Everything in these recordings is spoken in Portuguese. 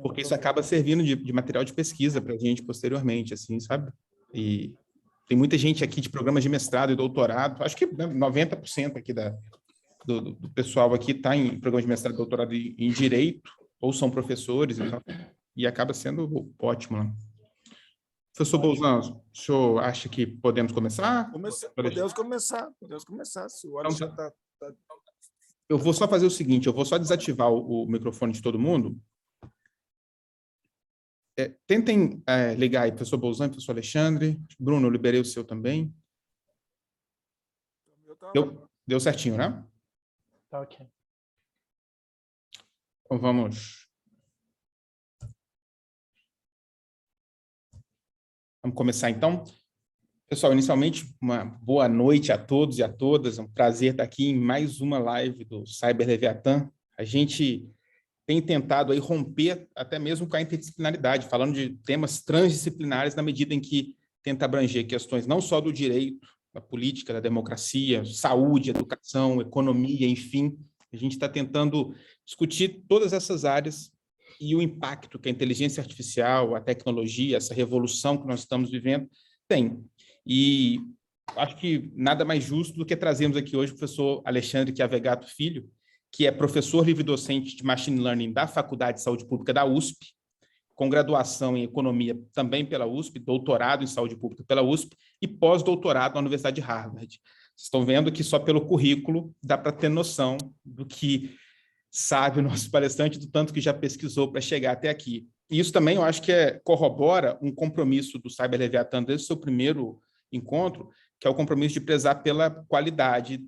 porque isso acaba servindo de material de pesquisa para a gente posteriormente, assim, sabe? E tem muita gente aqui de programas de mestrado e doutorado, acho que 90% aqui do pessoal aqui está em programas de mestrado e doutorado em Direito, ou são professores, então, e acaba sendo ótimo, né? Professor Bolzan, o senhor acha que podemos começar? Podemos começar. Se o Então, Alexandre eu vou só fazer o seguinte, eu vou só desativar o microfone de todo mundo. Tentem ligar aí, professor Bolzan, professor Alexandre. Bruno, eu liberei o seu também. Deu certinho, né? Tá ok. Então, vamos começar, então. Pessoal, inicialmente, uma boa noite a todos e a todas. É um prazer estar aqui em mais uma live do Cyber Leviatã. A gente tem tentado aí romper até mesmo com a interdisciplinaridade, falando de temas transdisciplinares na medida em que tenta abranger questões não só do direito, da política, da democracia, saúde, educação, economia, enfim. A gente está tentando discutir todas essas áreas e o impacto que a inteligência artificial, a tecnologia, essa revolução que nós estamos vivendo, tem. E acho que nada mais justo do que trazermos aqui hoje o professor Alexandre Chiavegato Filho, que é professor livre-docente de Machine Learning da Faculdade de Saúde Pública da USP, com graduação em Economia também pela USP, doutorado em Saúde Pública pela USP e pós-doutorado na Universidade de Harvard. Vocês estão vendo que só pelo currículo dá para ter noção do que sabe o nosso palestrante, do tanto que já pesquisou para chegar até aqui. E isso também eu acho que corrobora um compromisso do Cyber Leviatã desde o seu primeiro encontro, que é o compromisso de prezar pela qualidade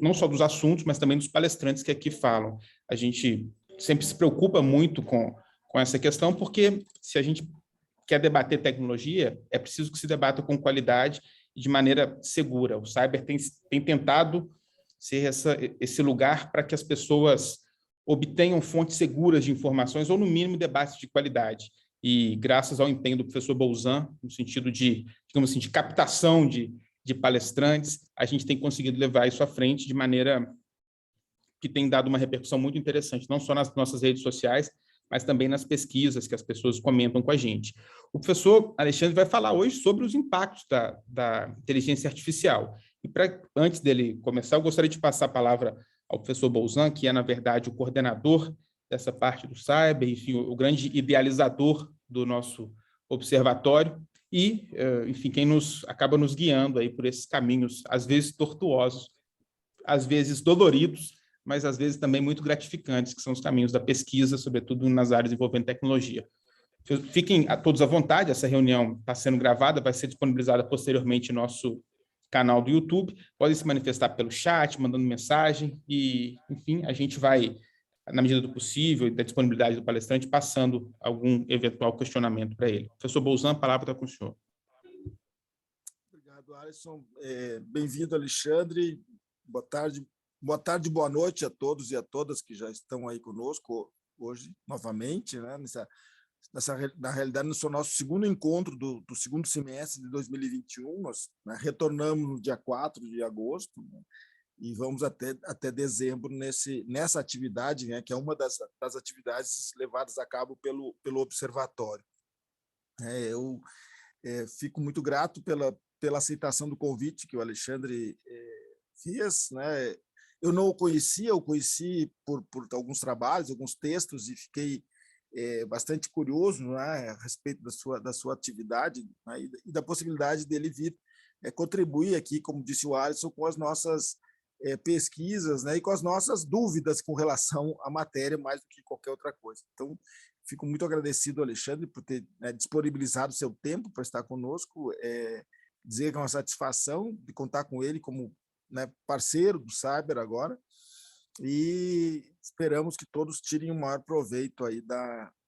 não só dos assuntos, mas também dos palestrantes que aqui falam. A gente sempre se preocupa muito com essa questão, porque se a gente quer debater tecnologia, é preciso que se debata com qualidade e de maneira segura. O Cyber tem tentado ser esse lugar para que as pessoas obtenham fontes seguras de informações, ou, no mínimo, debates de qualidade. E, graças ao empenho do professor Bolzan, no sentido de, digamos assim, de captação de palestrantes, a gente tem conseguido levar isso à frente de maneira que tem dado uma repercussão muito interessante, não só nas nossas redes sociais, mas também nas pesquisas que as pessoas comentam com a gente. O professor Alexandre vai falar hoje sobre os impactos da inteligência artificial. E antes dele começar, eu gostaria de passar a palavra ao professor Bolzan, que é, na verdade, o coordenador dessa parte do Cyber, enfim, o grande idealizador do nosso observatório e, enfim, quem acaba nos guiando aí por esses caminhos, às vezes tortuosos, às vezes doloridos, mas às vezes também muito gratificantes, que são os caminhos da pesquisa, sobretudo nas áreas envolvendo tecnologia. Fiquem todos à vontade, essa reunião está sendo gravada, vai ser disponibilizada posteriormente no nosso canal do YouTube, podem se manifestar pelo chat, mandando mensagem, e, enfim, a gente vai, na medida do possível e da disponibilidade do palestrante, passando algum eventual questionamento para ele. Professor Bolzan, a palavra está com o senhor. Obrigado, Alisson. Bem-vindo, Alexandre. Boa tarde, boa noite a todos e a todas que já estão aí conosco hoje, novamente, né? Na realidade, no nosso segundo encontro do segundo semestre de 2021, nós, né, retornamos no dia 4 de agosto, né, e vamos até dezembro nessa atividade, né, que é uma das atividades levadas a cabo pelo observatório. Eu fico muito grato pela aceitação do convite que o Alexandre fez, né? Eu não o conhecia, eu conheci por alguns trabalhos, alguns textos, e fiquei bastante curioso, né, a respeito da sua atividade, né, e da possibilidade dele vir contribuir aqui, como disse o Alisson, com as nossas pesquisas, né, e com as nossas dúvidas com relação à matéria, mais do que qualquer outra coisa. Então, fico muito agradecido, Alexandre, por ter disponibilizado o seu tempo para estar conosco, dizer que é uma satisfação de contar com ele como, né, parceiro do Cyber agora, e esperamos que todos tirem o maior proveito aí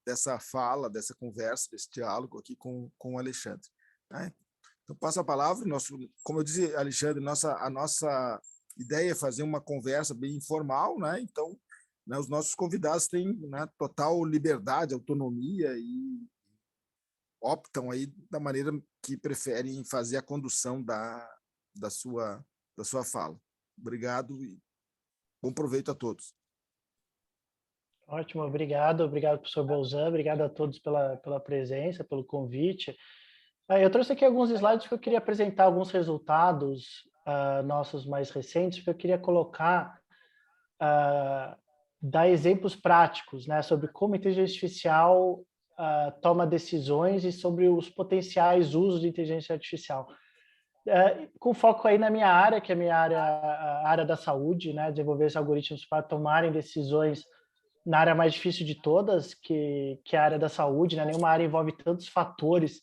dessa fala, dessa conversa, desse diálogo aqui com o Alexandre. Né? Então, passo a palavra. Como eu disse, Alexandre, a nossa ideia é fazer uma conversa bem informal, né? Então, né, os nossos convidados têm, né, total liberdade, autonomia e optam aí da maneira que preferem fazer a condução da sua fala. Obrigado e bom proveito a todos. Ótimo, obrigado, professor Bolzan, obrigado a todos pela presença, pelo convite. Eu trouxe aqui alguns slides que eu queria apresentar alguns resultados nossos mais recentes, que eu queria colocar, dar exemplos práticos, né, sobre como a inteligência artificial toma decisões e sobre os potenciais usos de inteligência artificial. Com foco aí na minha área, que é a área da saúde, né, desenvolver esses algoritmos para tomarem decisões na área mais difícil de todas, que é a área da saúde, né? Nenhuma área envolve tantos fatores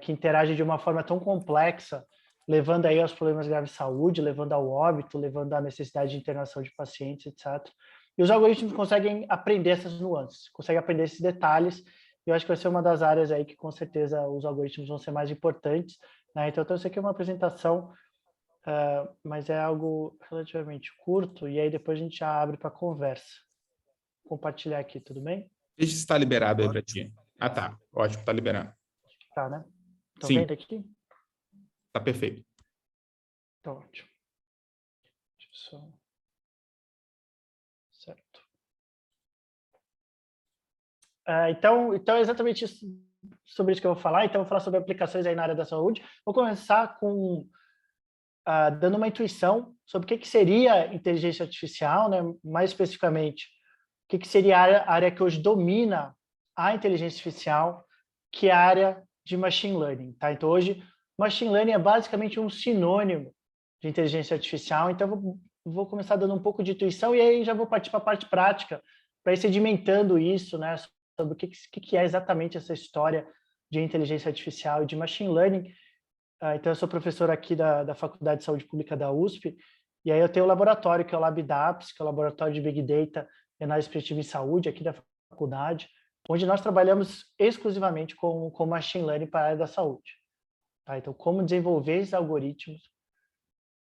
que interagem de uma forma tão complexa, levando aí aos problemas graves de saúde, levando ao óbito, levando à necessidade de internação de pacientes, etc. E os algoritmos conseguem aprender essas nuances, conseguem aprender esses detalhes, e eu acho que vai ser uma das áreas aí que, com certeza, os algoritmos vão ser mais importantes, né? Então, eu trouxe aqui uma apresentação, mas é algo relativamente curto, e aí depois a gente já abre para conversa. Compartilhar aqui, tudo bem? Deixa se está liberado aí para ti. Ah, tá. Ótimo, está liberando. Tá, né? Estão Sim. vendo aqui? Está perfeito. Tá ótimo. Deixa eu só... Certo. Então, é exatamente isso, sobre isso que eu vou falar. Então, eu vou falar sobre aplicações aí na área da saúde. Vou começar com dando uma intuição sobre o que seria inteligência artificial, né? Mais especificamente, o que seria a área que hoje domina a inteligência artificial, que é a área de machine learning, tá? Então, hoje, machine learning é basicamente um sinônimo de inteligência artificial. Então, eu vou começar dando um pouco de intuição e aí já vou partir para a parte prática, para ir sedimentando isso, né? Sobre o que é exatamente essa história de inteligência artificial e de machine learning. Então, eu sou professor aqui da Faculdade de Saúde Pública da USP, e aí eu tenho o laboratório, que é o LabDAPS, que é o Laboratório de Big Data e Análise Preditiva em Saúde, aqui da faculdade, onde nós trabalhamos exclusivamente com machine learning para a área da saúde. Tá? Então, como desenvolver esses algoritmos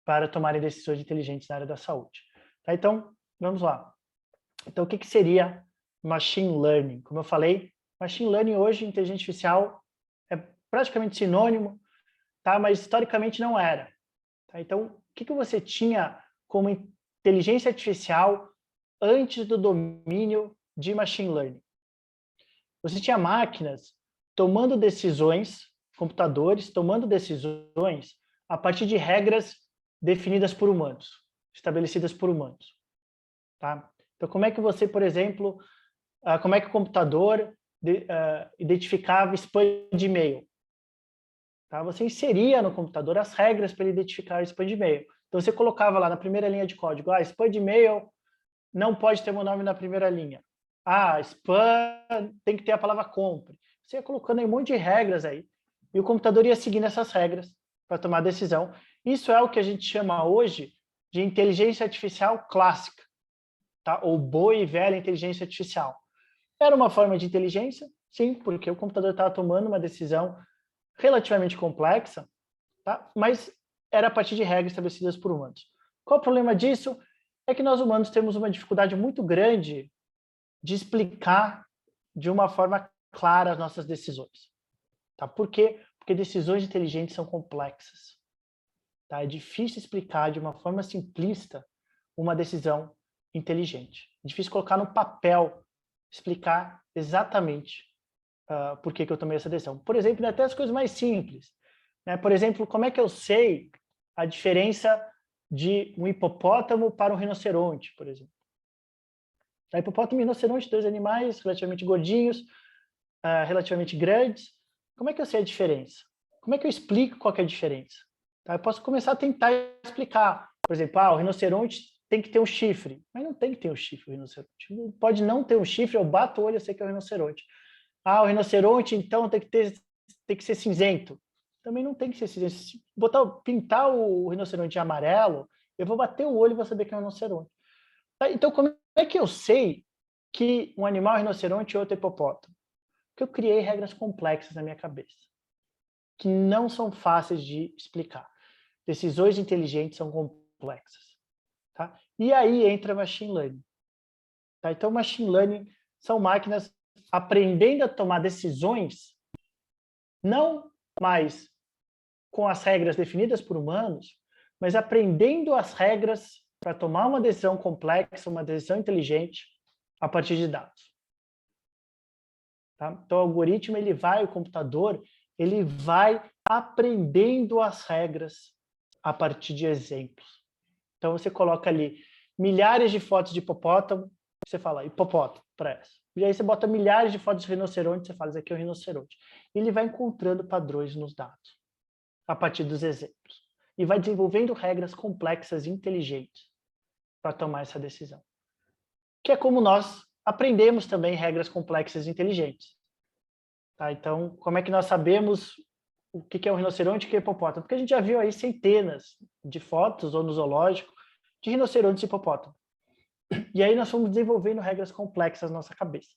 para tomarem decisões inteligentes na área da saúde. Tá? Então, vamos lá. Então, o que seria machine learning? Como eu falei, machine learning hoje, inteligência artificial, é praticamente sinônimo, tá? Mas historicamente não era. Tá? Então, o que você tinha como inteligência artificial antes do domínio de machine learning? Você tinha máquinas tomando decisões, computadores tomando decisões a partir de regras definidas por humanos, estabelecidas por humanos. Tá? Então, como é que você, por exemplo, como é que o computador identificava spam de e-mail? Tá? Você inseria no computador as regras para ele identificar o spam de e-mail. Então, você colocava lá na primeira linha de código, spam de e-mail não pode ter meu nome na primeira linha. Spam tem que ter a palavra compre. Você ia colocando aí um monte de regras aí, e o computador ia seguindo essas regras para tomar decisão. Isso é o que a gente chama hoje de inteligência artificial clássica, tá? Ou boa e velha inteligência artificial. Era uma forma de inteligência, sim, porque o computador estava tomando uma decisão relativamente complexa, tá? Mas era a partir de regras estabelecidas por humanos. Qual o problema disso? É que nós humanos temos uma dificuldade muito grande de explicar de uma forma clara as nossas decisões. Tá? Por quê? Porque decisões inteligentes são complexas. Tá? É difícil explicar de uma forma simplista uma decisão inteligente. É difícil colocar no papel, explicar exatamente por que eu tomei essa decisão. Por exemplo, até as coisas mais simples. Né? Por exemplo, como é que eu sei a diferença de um hipopótamo para um rinoceronte, por exemplo? A hipopótamo e rinoceronte, dois animais relativamente gordinhos, relativamente grandes. Como é que eu sei a diferença? Como é que eu explico qual que é a diferença? Tá? Eu posso começar a tentar explicar. Por exemplo, o rinoceronte tem que ter um chifre. Mas não tem que ter um chifre o rinoceronte. Pode não ter um chifre, eu bato o olho e sei que é o rinoceronte. O rinoceronte, então, tem que ser cinzento. Também não tem que ser cinzento. Se pintar o rinoceronte de amarelo, eu vou bater o olho e vou saber que é um rinoceronte. Tá? Então, como é que eu sei que um animal é rinoceronte e outro é hipopótamo? Porque eu criei regras complexas na minha cabeça, que não são fáceis de explicar. Decisões inteligentes são complexas. Tá? E aí entra machine learning. Tá? Então, machine learning são máquinas aprendendo a tomar decisões, não mais com as regras definidas por humanos, mas aprendendo as regras para tomar uma decisão complexa, uma decisão inteligente, a partir de dados. Tá? Então, o algoritmo, o computador, ele vai aprendendo as regras a partir de exemplos. Então, você coloca ali milhares de fotos de hipopótamo, você fala hipopótamo para essa. E aí você bota milhares de fotos de rinoceronte, você fala, isso aqui é um rinoceronte. Ele vai encontrando padrões nos dados, a partir dos exemplos. E vai desenvolvendo regras complexas e inteligentes para tomar essa decisão. Que é como nós aprendemos também regras complexas e inteligentes. Tá? Então, como é que nós sabemos o que é um rinoceronte e o que é hipopótamo? Porque a gente já viu aí centenas de fotos, ou no zoológico, de rinocerontes e hipopótamo. E aí nós fomos desenvolvendo regras complexas na nossa cabeça.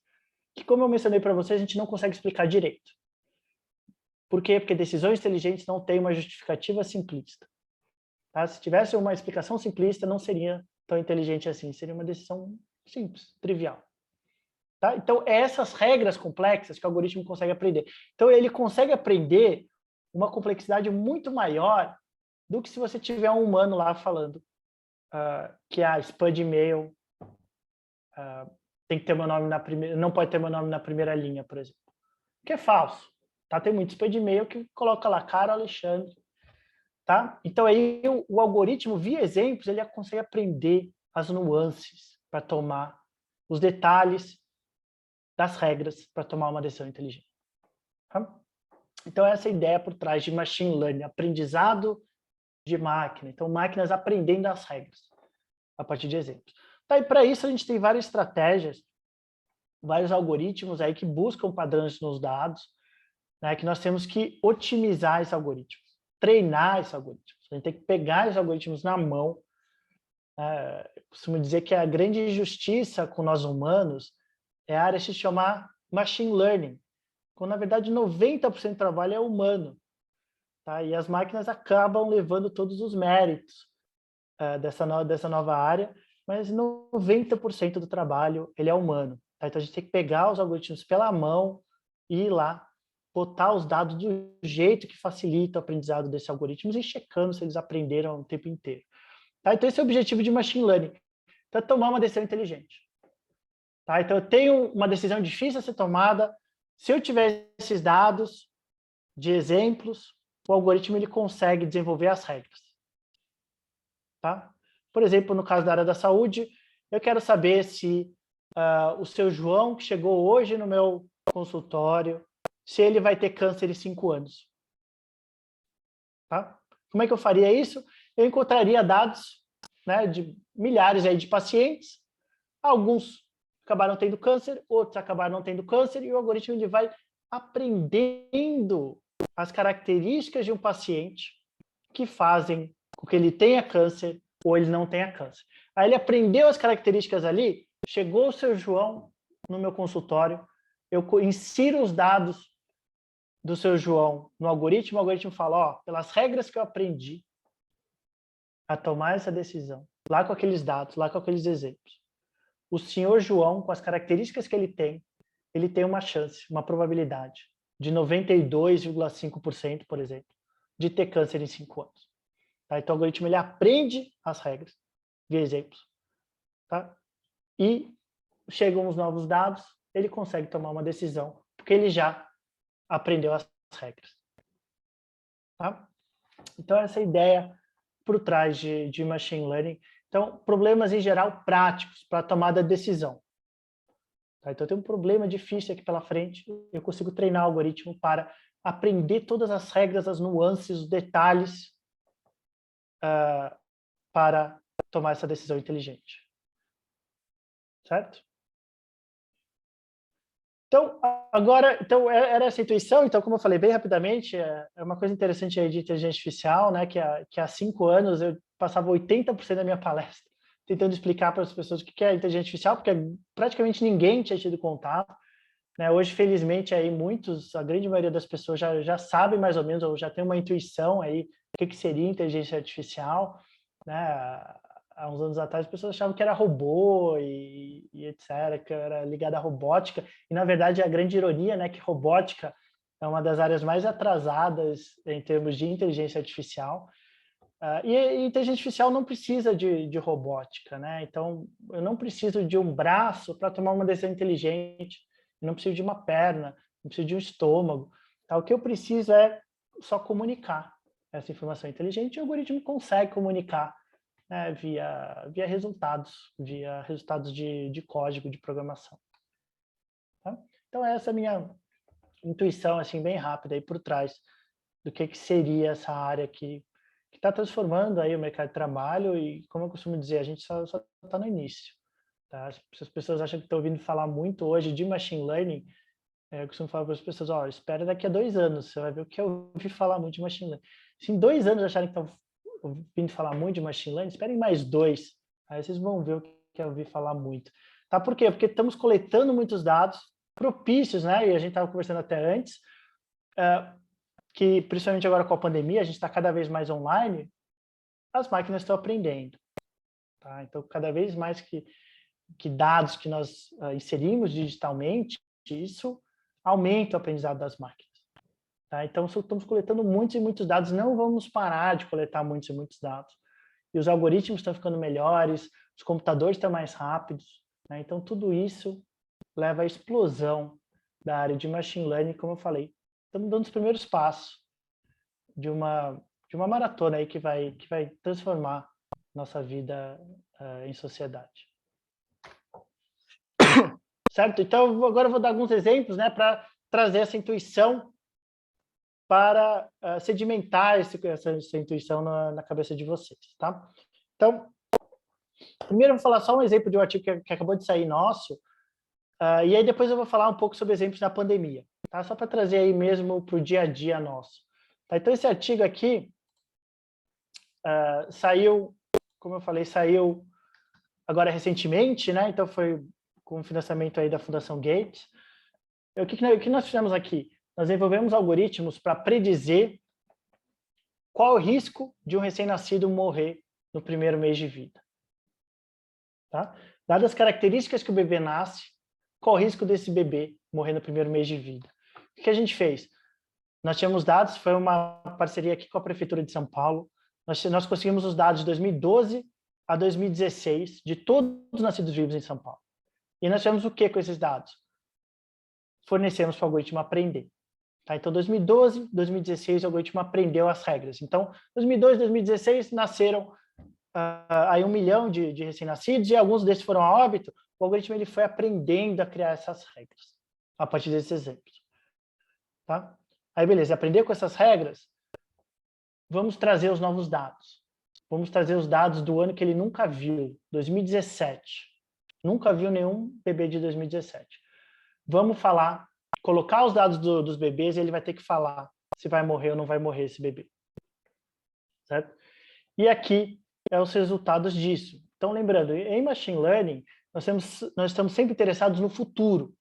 Que, como eu mencionei para vocês, a gente não consegue explicar direito. Por quê? Porque decisões inteligentes não têm uma justificativa simplista. Tá? Se tivesse uma explicação simplista, não seria tão inteligente assim. Seria uma decisão simples, trivial. Tá? Então, essas regras complexas que o algoritmo consegue aprender. Então, ele consegue aprender uma complexidade muito maior do que se você tiver um humano lá falando que a spam de e-mail tem que ter meu nome na primeira, não pode ter meu nome na primeira linha, por exemplo. Que é falso. Tá? Tem muito spam de e-mail que coloca lá, cara Alexandre. Tá? Então, aí o algoritmo, via exemplos, ele consegue aprender as nuances para tomar os detalhes das regras para tomar uma decisão inteligente. Tá? Então, essa é a ideia por trás de machine learning, aprendizado de máquina. Então, máquinas aprendendo as regras a partir de exemplos. Tá, e para isso, a gente tem várias estratégias, vários algoritmos aí que buscam padrões nos dados, né, que nós temos que otimizar esses algoritmos, treinar esses algoritmos. A gente tem que pegar esses algoritmos na mão. Eu costumo dizer que a grande injustiça com nós humanos é a área de se chamar machine learning, quando, na verdade, 90% do trabalho é humano. Tá? E as máquinas acabam levando todos os méritos dessa nova área, mas 90% do trabalho ele é humano. Tá? Então, a gente tem que pegar os algoritmos pela mão e ir lá, botar os dados do jeito que facilita o aprendizado desses algoritmos e checando se eles aprenderam o tempo inteiro. Tá? Então, esse é o objetivo de machine learning, para tomar uma decisão inteligente. Tá? Então, eu tenho uma decisão difícil a ser tomada. Se eu tiver esses dados de exemplos, o algoritmo ele consegue desenvolver as regras. Tá? Por exemplo, no caso da área da saúde, eu quero saber se o seu João, que chegou hoje no meu consultório, se ele vai ter câncer em 5 anos. Tá? Como é que eu faria isso? Eu encontraria dados, né, de milhares aí de pacientes, alguns acabaram tendo câncer, outros acabaram não tendo câncer, e o algoritmo ele vai aprendendo as características de um paciente que fazem com que ele tenha câncer ou ele não tenha câncer. Aí ele aprendeu as características ali, chegou o seu João no meu consultório, eu insiro os dados do seu João no algoritmo, o algoritmo fala, ó, pelas regras que eu aprendi a tomar essa decisão, lá com aqueles dados, lá com aqueles exemplos, o senhor João, com as características que ele tem uma chance, uma probabilidade de 92,5%, por exemplo, de ter câncer em 5 anos. Tá? Então, o algoritmo ele aprende as regras, via exemplos. Tá? E chegam os novos dados, ele consegue tomar uma decisão, porque ele já aprendeu as regras. Tá? Então, essa é a ideia por trás de machine learning. Então, problemas em geral práticos para tomada de decisão. Tá? Então, eu tenho um problema difícil aqui pela frente, eu consigo treinar o algoritmo para aprender todas as regras, as nuances, os detalhes para tomar essa decisão inteligente. Certo? Então, agora, era essa intuição. Então, como eu falei bem rapidamente, é uma coisa interessante aí de inteligência artificial, né, que há 5 anos eu passava 80% da minha palestra tentando explicar para as pessoas o que é inteligência artificial, porque praticamente ninguém tinha tido contato. Né? Hoje, felizmente, aí a grande maioria das pessoas já sabe mais ou menos, ou já tem uma intuição aí do que seria inteligência artificial. Né? Há uns anos atrás, as pessoas achavam que era robô e etc., que era ligado à robótica. E, na verdade, a grande ironia, né, que robótica é uma das áreas mais atrasadas em termos de inteligência artificial. E a inteligência artificial não precisa de robótica, né? Então, eu não preciso de um braço para tomar uma decisão inteligente, eu não preciso de uma perna, não preciso de um estômago. Tá? O que eu preciso é só comunicar essa informação inteligente, e o algoritmo consegue comunicar, né, via resultados de código de programação. Tá? Então, essa é a minha intuição assim, bem rápida aí por trás do que seria essa área que está transformando aí o mercado de trabalho e, como eu costumo dizer, a gente só está no início. Tá? Se as pessoas acham que estão ouvindo falar muito hoje de machine learning, eu costumo falar para as pessoas, espera daqui a 2 anos, você vai ver o que eu ouvi falar muito de machine learning. Se em 2 anos acharem que estão ouvindo falar muito de machine learning, esperem mais 2, aí vocês vão ver o que eu ouvi falar muito. Tá? Por quê? Porque estamos coletando muitos dados propícios, né? E a gente estava conversando até antes, que principalmente agora com a pandemia, a gente está cada vez mais online, as máquinas estão aprendendo. Tá? Então, cada vez mais que dados que nós inserimos digitalmente, isso aumenta o aprendizado das máquinas. Tá? Então, estamos coletando muitos e muitos dados, não vamos parar de coletar muitos e muitos dados. E os algoritmos estão ficando melhores, os computadores estão mais rápidos. Né? Então, tudo isso leva à explosão da área de machine learning, como eu falei. Estamos dando os primeiros passos de uma maratona aí que vai transformar nossa vida em sociedade. Certo? Então, agora eu vou dar alguns exemplos, né, para trazer essa intuição para sedimentar essa intuição na cabeça de vocês, tá? Então, primeiro eu vou falar só um exemplo de um artigo que acabou de sair nosso, e aí depois eu vou falar um pouco sobre exemplos da pandemia, tá? Só para trazer aí mesmo para o dia a dia nosso. Tá? Então, esse artigo aqui saiu, como eu falei, saiu agora recentemente, né? Então, foi com financiamento aí da Fundação Gates. O que nós fizemos aqui? Nós desenvolvemos algoritmos para predizer qual o risco de um recém-nascido morrer no primeiro mês de vida. Tá? Dadas as características que o bebê nasce, qual o risco desse bebê morrer no primeiro mês de vida? O que a gente fez? Nós tínhamos dados, foi uma parceria aqui com a Prefeitura de São Paulo, nós conseguimos os dados de 2012 a 2016 de todos os nascidos vivos em São Paulo. E nós fizemos o que com esses dados? Fornecemos para o algoritmo aprender. Tá? Então, 2012, 2016, o algoritmo aprendeu as regras. Então, 2012, 2016, nasceram aí 1 milhão de recém-nascidos e alguns desses foram a óbito. O algoritmo ele foi aprendendo a criar essas regras a partir desses exemplos. Tá? Aí, beleza, aprender com essas regras, vamos trazer os novos dados. Vamos trazer os dados do ano que ele nunca viu, 2017. Nunca viu nenhum bebê de 2017. Vamos falar, colocar os dados dos bebês e ele vai ter que falar se vai morrer ou não vai morrer esse bebê. Certo? E aqui os resultados disso. Então, lembrando, em Machine Learning, nós estamos sempre interessados no futuro.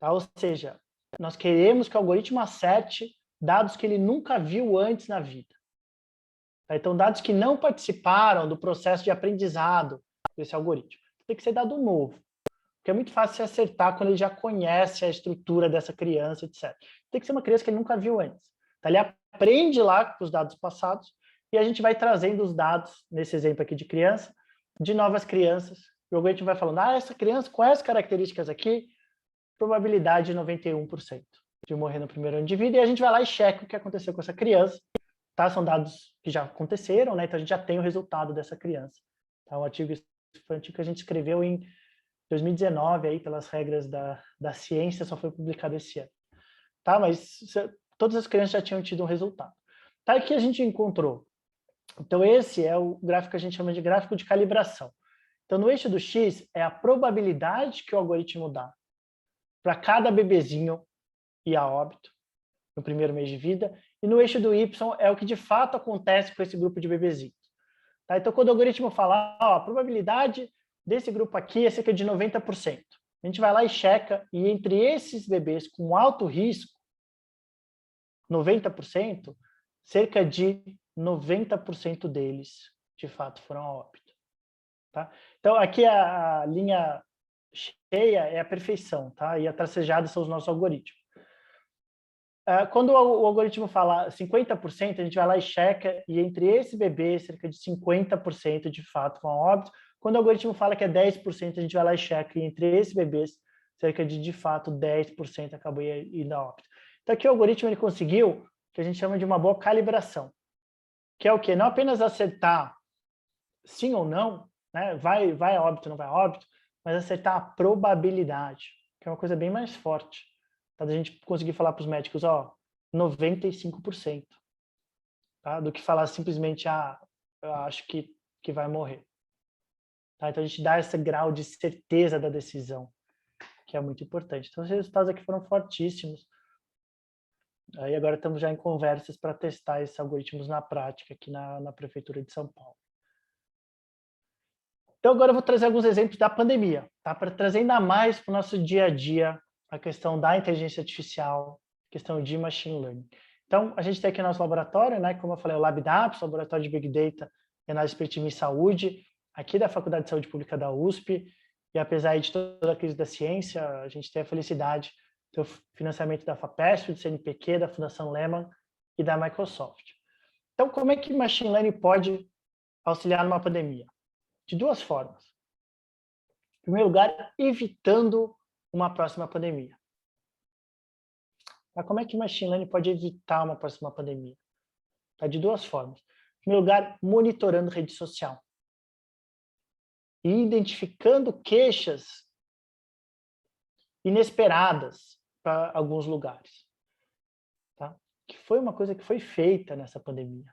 Tá? Ou seja, nós queremos que o algoritmo acerte dados que ele nunca viu antes na vida. Tá? Então, dados que não participaram do processo de aprendizado desse algoritmo. Tem que ser dado novo. Porque é muito fácil se acertar quando ele já conhece a estrutura dessa criança, etc. Tem que ser uma criança que ele nunca viu antes. Tá? Ele aprende lá com os dados passados e a gente vai trazendo os dados, nesse exemplo aqui de criança, de novas crianças. O algoritmo vai falando, essa criança com essas características aqui, probabilidade de 91% de morrer no primeiro ano de vida, e a gente vai lá e checa o que aconteceu com essa criança. Tá? São dados que já aconteceram, né? Então a gente já tem o resultado dessa criança. Tá? O artigo foi um artigo que a gente escreveu em 2019, aí, pelas regras da ciência, só foi publicado esse ano. Tá? Mas todas as crianças já tinham tido um resultado. Tá? E o que a gente encontrou? Então, esse é o gráfico que a gente chama de gráfico de calibração. Então, no eixo do X é a probabilidade que o algoritmo dá para cada bebezinho ir a óbito no primeiro mês de vida, e no eixo do Y é o que de fato acontece com esse grupo de bebezinhos. Tá? Então, quando o algoritmo fala, a probabilidade desse grupo aqui é cerca de 90%. A gente vai lá e checa, e entre esses bebês com alto risco, 90%, cerca de 90% deles, de fato, foram a óbito. Tá? Então, aqui a linha cheia é a perfeição, tá? E a tracejada são os nossos algoritmos. quando o algoritmo fala 50%, a gente vai lá e checa, e entre esse bebê, cerca de 50% de fato vão a óbito. Quando o algoritmo fala que é 10%, a gente vai lá e checa, e entre esses bebês, cerca de fato, 10% acabou indo a óbito. Então, aqui o algoritmo ele conseguiu o que a gente chama de uma boa calibração, que é o quê? Não apenas acertar sim ou não, né? Vai a óbito, não vai a óbito, mas acertar a probabilidade, que é uma coisa bem mais forte. Tá? Da gente conseguir falar para os médicos, 95%, tá? Do que falar simplesmente, eu acho que vai morrer. Tá? Então, a gente dá esse grau de certeza da decisão, que é muito importante. Então, os resultados aqui foram fortíssimos. Aí agora estamos já em conversas para testar esses algoritmos na prática aqui na Prefeitura de São Paulo. Então, agora eu vou trazer alguns exemplos da pandemia, tá? Para trazer ainda mais para o nosso dia a dia a questão da inteligência artificial, a questão de machine learning. Então, a gente tem aqui nosso laboratório, né? Como eu falei, o LabDAPS, Laboratório de Big Data e Análise Preditiva em Saúde, aqui da Faculdade de Saúde Pública da USP. E apesar de toda a crise da ciência, a gente tem a felicidade de ter o financiamento da FAPESP, do CNPq, da Fundação Lehman e da Microsoft. Então, como é que machine learning pode auxiliar numa pandemia? De duas formas. Em primeiro lugar, evitando uma próxima pandemia. Mas como é que machine learning pode evitar uma próxima pandemia? Tá? De duas formas. Em primeiro lugar, monitorando rede social. E identificando queixas inesperadas para alguns lugares. Tá? Que foi uma coisa que foi feita nessa pandemia.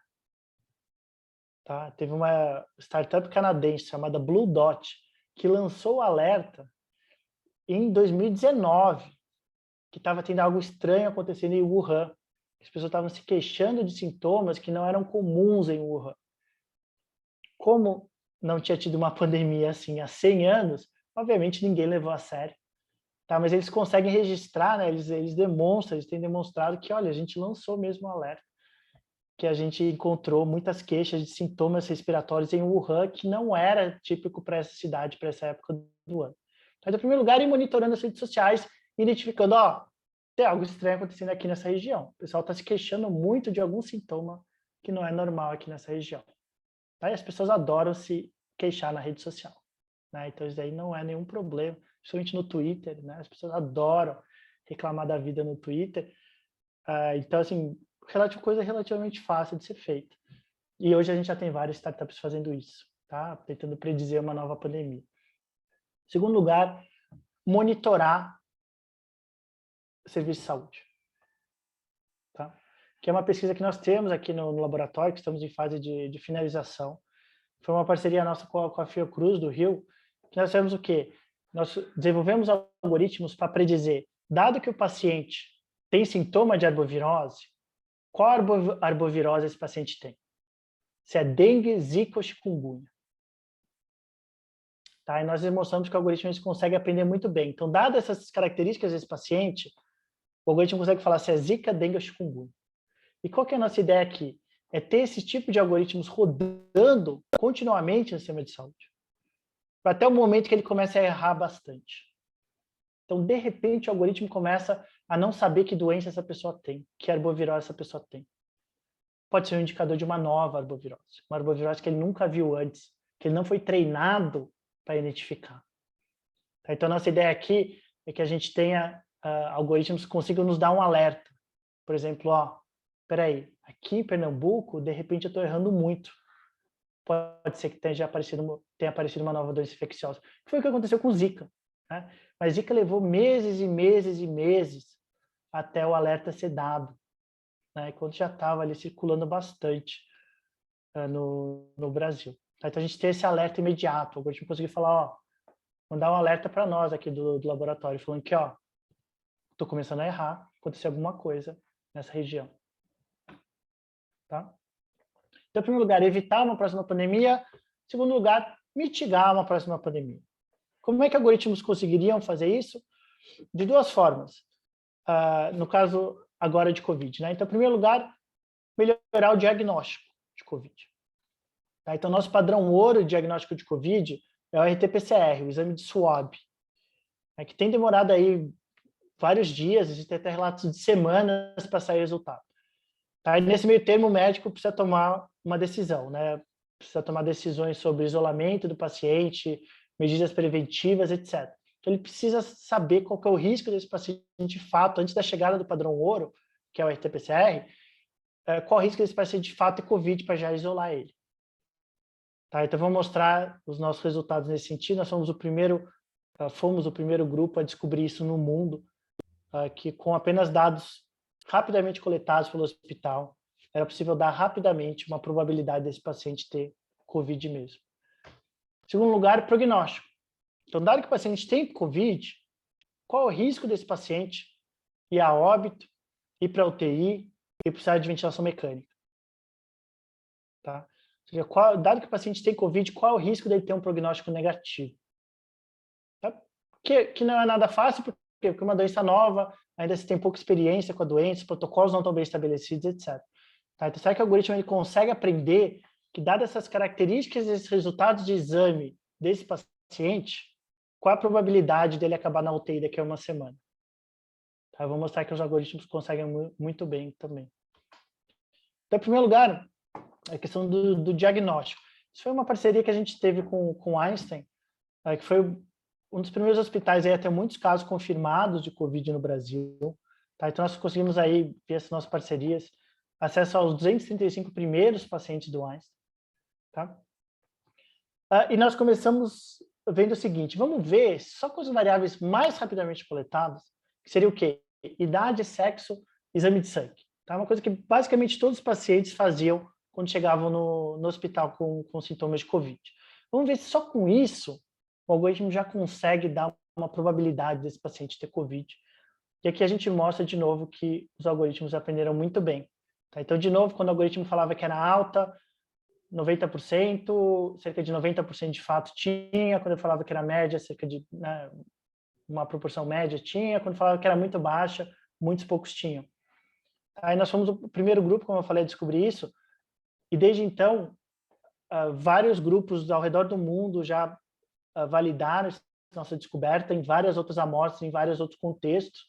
Tá? Teve uma startup canadense chamada Blue Dot, que lançou o alerta em 2019, que estava tendo algo estranho acontecendo em Wuhan. As pessoas estavam se queixando de sintomas que não eram comuns em Wuhan. Como não tinha tido uma pandemia assim há 100 anos, obviamente ninguém levou a sério. Tá? Mas eles conseguem registrar, né? Eles demonstram, eles têm demonstrado que, olha, a gente lançou mesmo o alerta, que a gente encontrou muitas queixas de sintomas respiratórios em Wuhan, que não era típico para essa cidade, para essa época do ano. Então, em primeiro lugar, ir monitorando as redes sociais, identificando, tem algo estranho acontecendo aqui nessa região. O pessoal está se queixando muito de algum sintoma que não é normal aqui nessa região. Tá? E as pessoas adoram se queixar na rede social. Né? Então, isso aí não é nenhum problema, principalmente no Twitter. Né? As pessoas adoram reclamar da vida no Twitter. Então, assim, coisa relativamente fácil de ser feita. E hoje a gente já tem várias startups fazendo isso, tá? Tentando predizer uma nova pandemia. Segundo lugar, monitorar serviço de saúde. Tá? Que é uma pesquisa que nós temos aqui no laboratório, que estamos em fase de finalização. Foi uma parceria nossa com a Fiocruz do Rio, que nós fizemos o quê? Nós desenvolvemos algoritmos para predizer, dado que o paciente tem sintoma de arbovirose, qual arbovirose esse paciente tem? Se é dengue, zika ou chikungunya. Tá? E nós demonstramos que o algoritmo consegue aprender muito bem. Então, dadas essas características desse paciente, o algoritmo consegue falar se é zika, dengue ou chikungunya. E qual que é a nossa ideia aqui? É ter esse tipo de algoritmos rodando continuamente no sistema de saúde. Até o momento que ele começa a errar bastante. Então, de repente, o algoritmo começa a não saber que doença essa pessoa tem, que arbovirose essa pessoa tem. Pode ser um indicador de uma nova arbovirose. Uma arbovirose que ele nunca viu antes, que ele não foi treinado para identificar. Então, nossa ideia aqui é que a gente tenha algoritmos que consigam nos dar um alerta. Por exemplo, peraí, aqui em Pernambuco, de repente eu estou errando muito. Pode ser que tenha aparecido uma nova doença infecciosa. Foi o que aconteceu com Zika. Né? Mas Zika levou meses e meses e meses até o alerta ser dado. Né? Quando já estava ali circulando bastante no Brasil. Então a gente tem esse alerta imediato. O algoritmo conseguiu falar, mandar um alerta para nós aqui do laboratório, falando que, estou começando a errar, aconteceu alguma coisa nessa região. Tá? Então, em primeiro lugar, evitar uma próxima pandemia. Em segundo lugar, mitigar uma próxima pandemia. Como é que algoritmos conseguiriam fazer isso? De duas formas. No caso agora de Covid. Né? Então, em primeiro lugar, melhorar o diagnóstico de Covid. Tá? Então, nosso padrão ouro de diagnóstico de Covid é o RT-PCR, o exame de swab, que tem demorado aí vários dias, existem até relatos de semanas para sair o resultado. Tá? E nesse meio termo, o médico precisa tomar uma decisão, né? Precisa tomar decisões sobre isolamento do paciente, medidas preventivas, etc. Então, ele precisa saber qual que é o risco desse paciente de fato, antes da chegada do padrão ouro, que é o RT-PCR, qual o risco desse paciente de fato ter Covid para já isolar ele. Tá? Então, vou mostrar os nossos resultados nesse sentido. Nós fomos o primeiro grupo a descobrir isso no mundo, que com apenas dados rapidamente coletados pelo hospital, era possível dar rapidamente uma probabilidade desse paciente ter Covid mesmo. Em segundo lugar, prognóstico. Então, dado que o paciente tem Covid, qual é o risco desse paciente ir a óbito, ir para UTI e precisar de ventilação mecânica? Tá? Ou seja, dado que o paciente tem Covid, qual é o risco dele ter um prognóstico negativo? Tá? Que não é nada fácil, porque é uma doença nova, ainda se tem pouca experiência com a doença, os protocolos não estão bem estabelecidos, etc. Tá? Então, será que o algoritmo ele consegue aprender que, dadas essas características e esses resultados de exame desse paciente, qual a probabilidade dele acabar na UTI daqui a uma semana? Tá? Eu vou mostrar que os algoritmos conseguem muito bem também. Então, em primeiro lugar, a questão do diagnóstico. Isso foi uma parceria que a gente teve com Einstein, que foi um dos primeiros hospitais a ter muitos casos confirmados de Covid no Brasil. Tá? Então, nós conseguimos aí, via essas nossas parcerias, acesso aos 235 primeiros pacientes do Einstein. Tá? E nós começamos vendo o seguinte, vamos ver só com as variáveis mais rapidamente coletadas, que seria o quê? Idade, sexo, exame de sangue. Tá? Uma coisa que basicamente todos os pacientes faziam quando chegavam no hospital com sintomas de Covid. Vamos ver se só com isso o algoritmo já consegue dar uma probabilidade desse paciente ter Covid. E aqui a gente mostra de novo que os algoritmos aprenderam muito bem. Tá? Então, de novo, quando o algoritmo falava que era alta, 90%, cerca de 90% de fato tinha. Quando eu falava que era média, cerca de uma proporção média tinha. Quando eu falava que era muito baixa, muitos poucos tinham. Aí nós fomos o primeiro grupo, como eu falei, a descobrir isso. E desde então, vários grupos ao redor do mundo já validaram nossa descoberta em várias outras amostras, em vários outros contextos.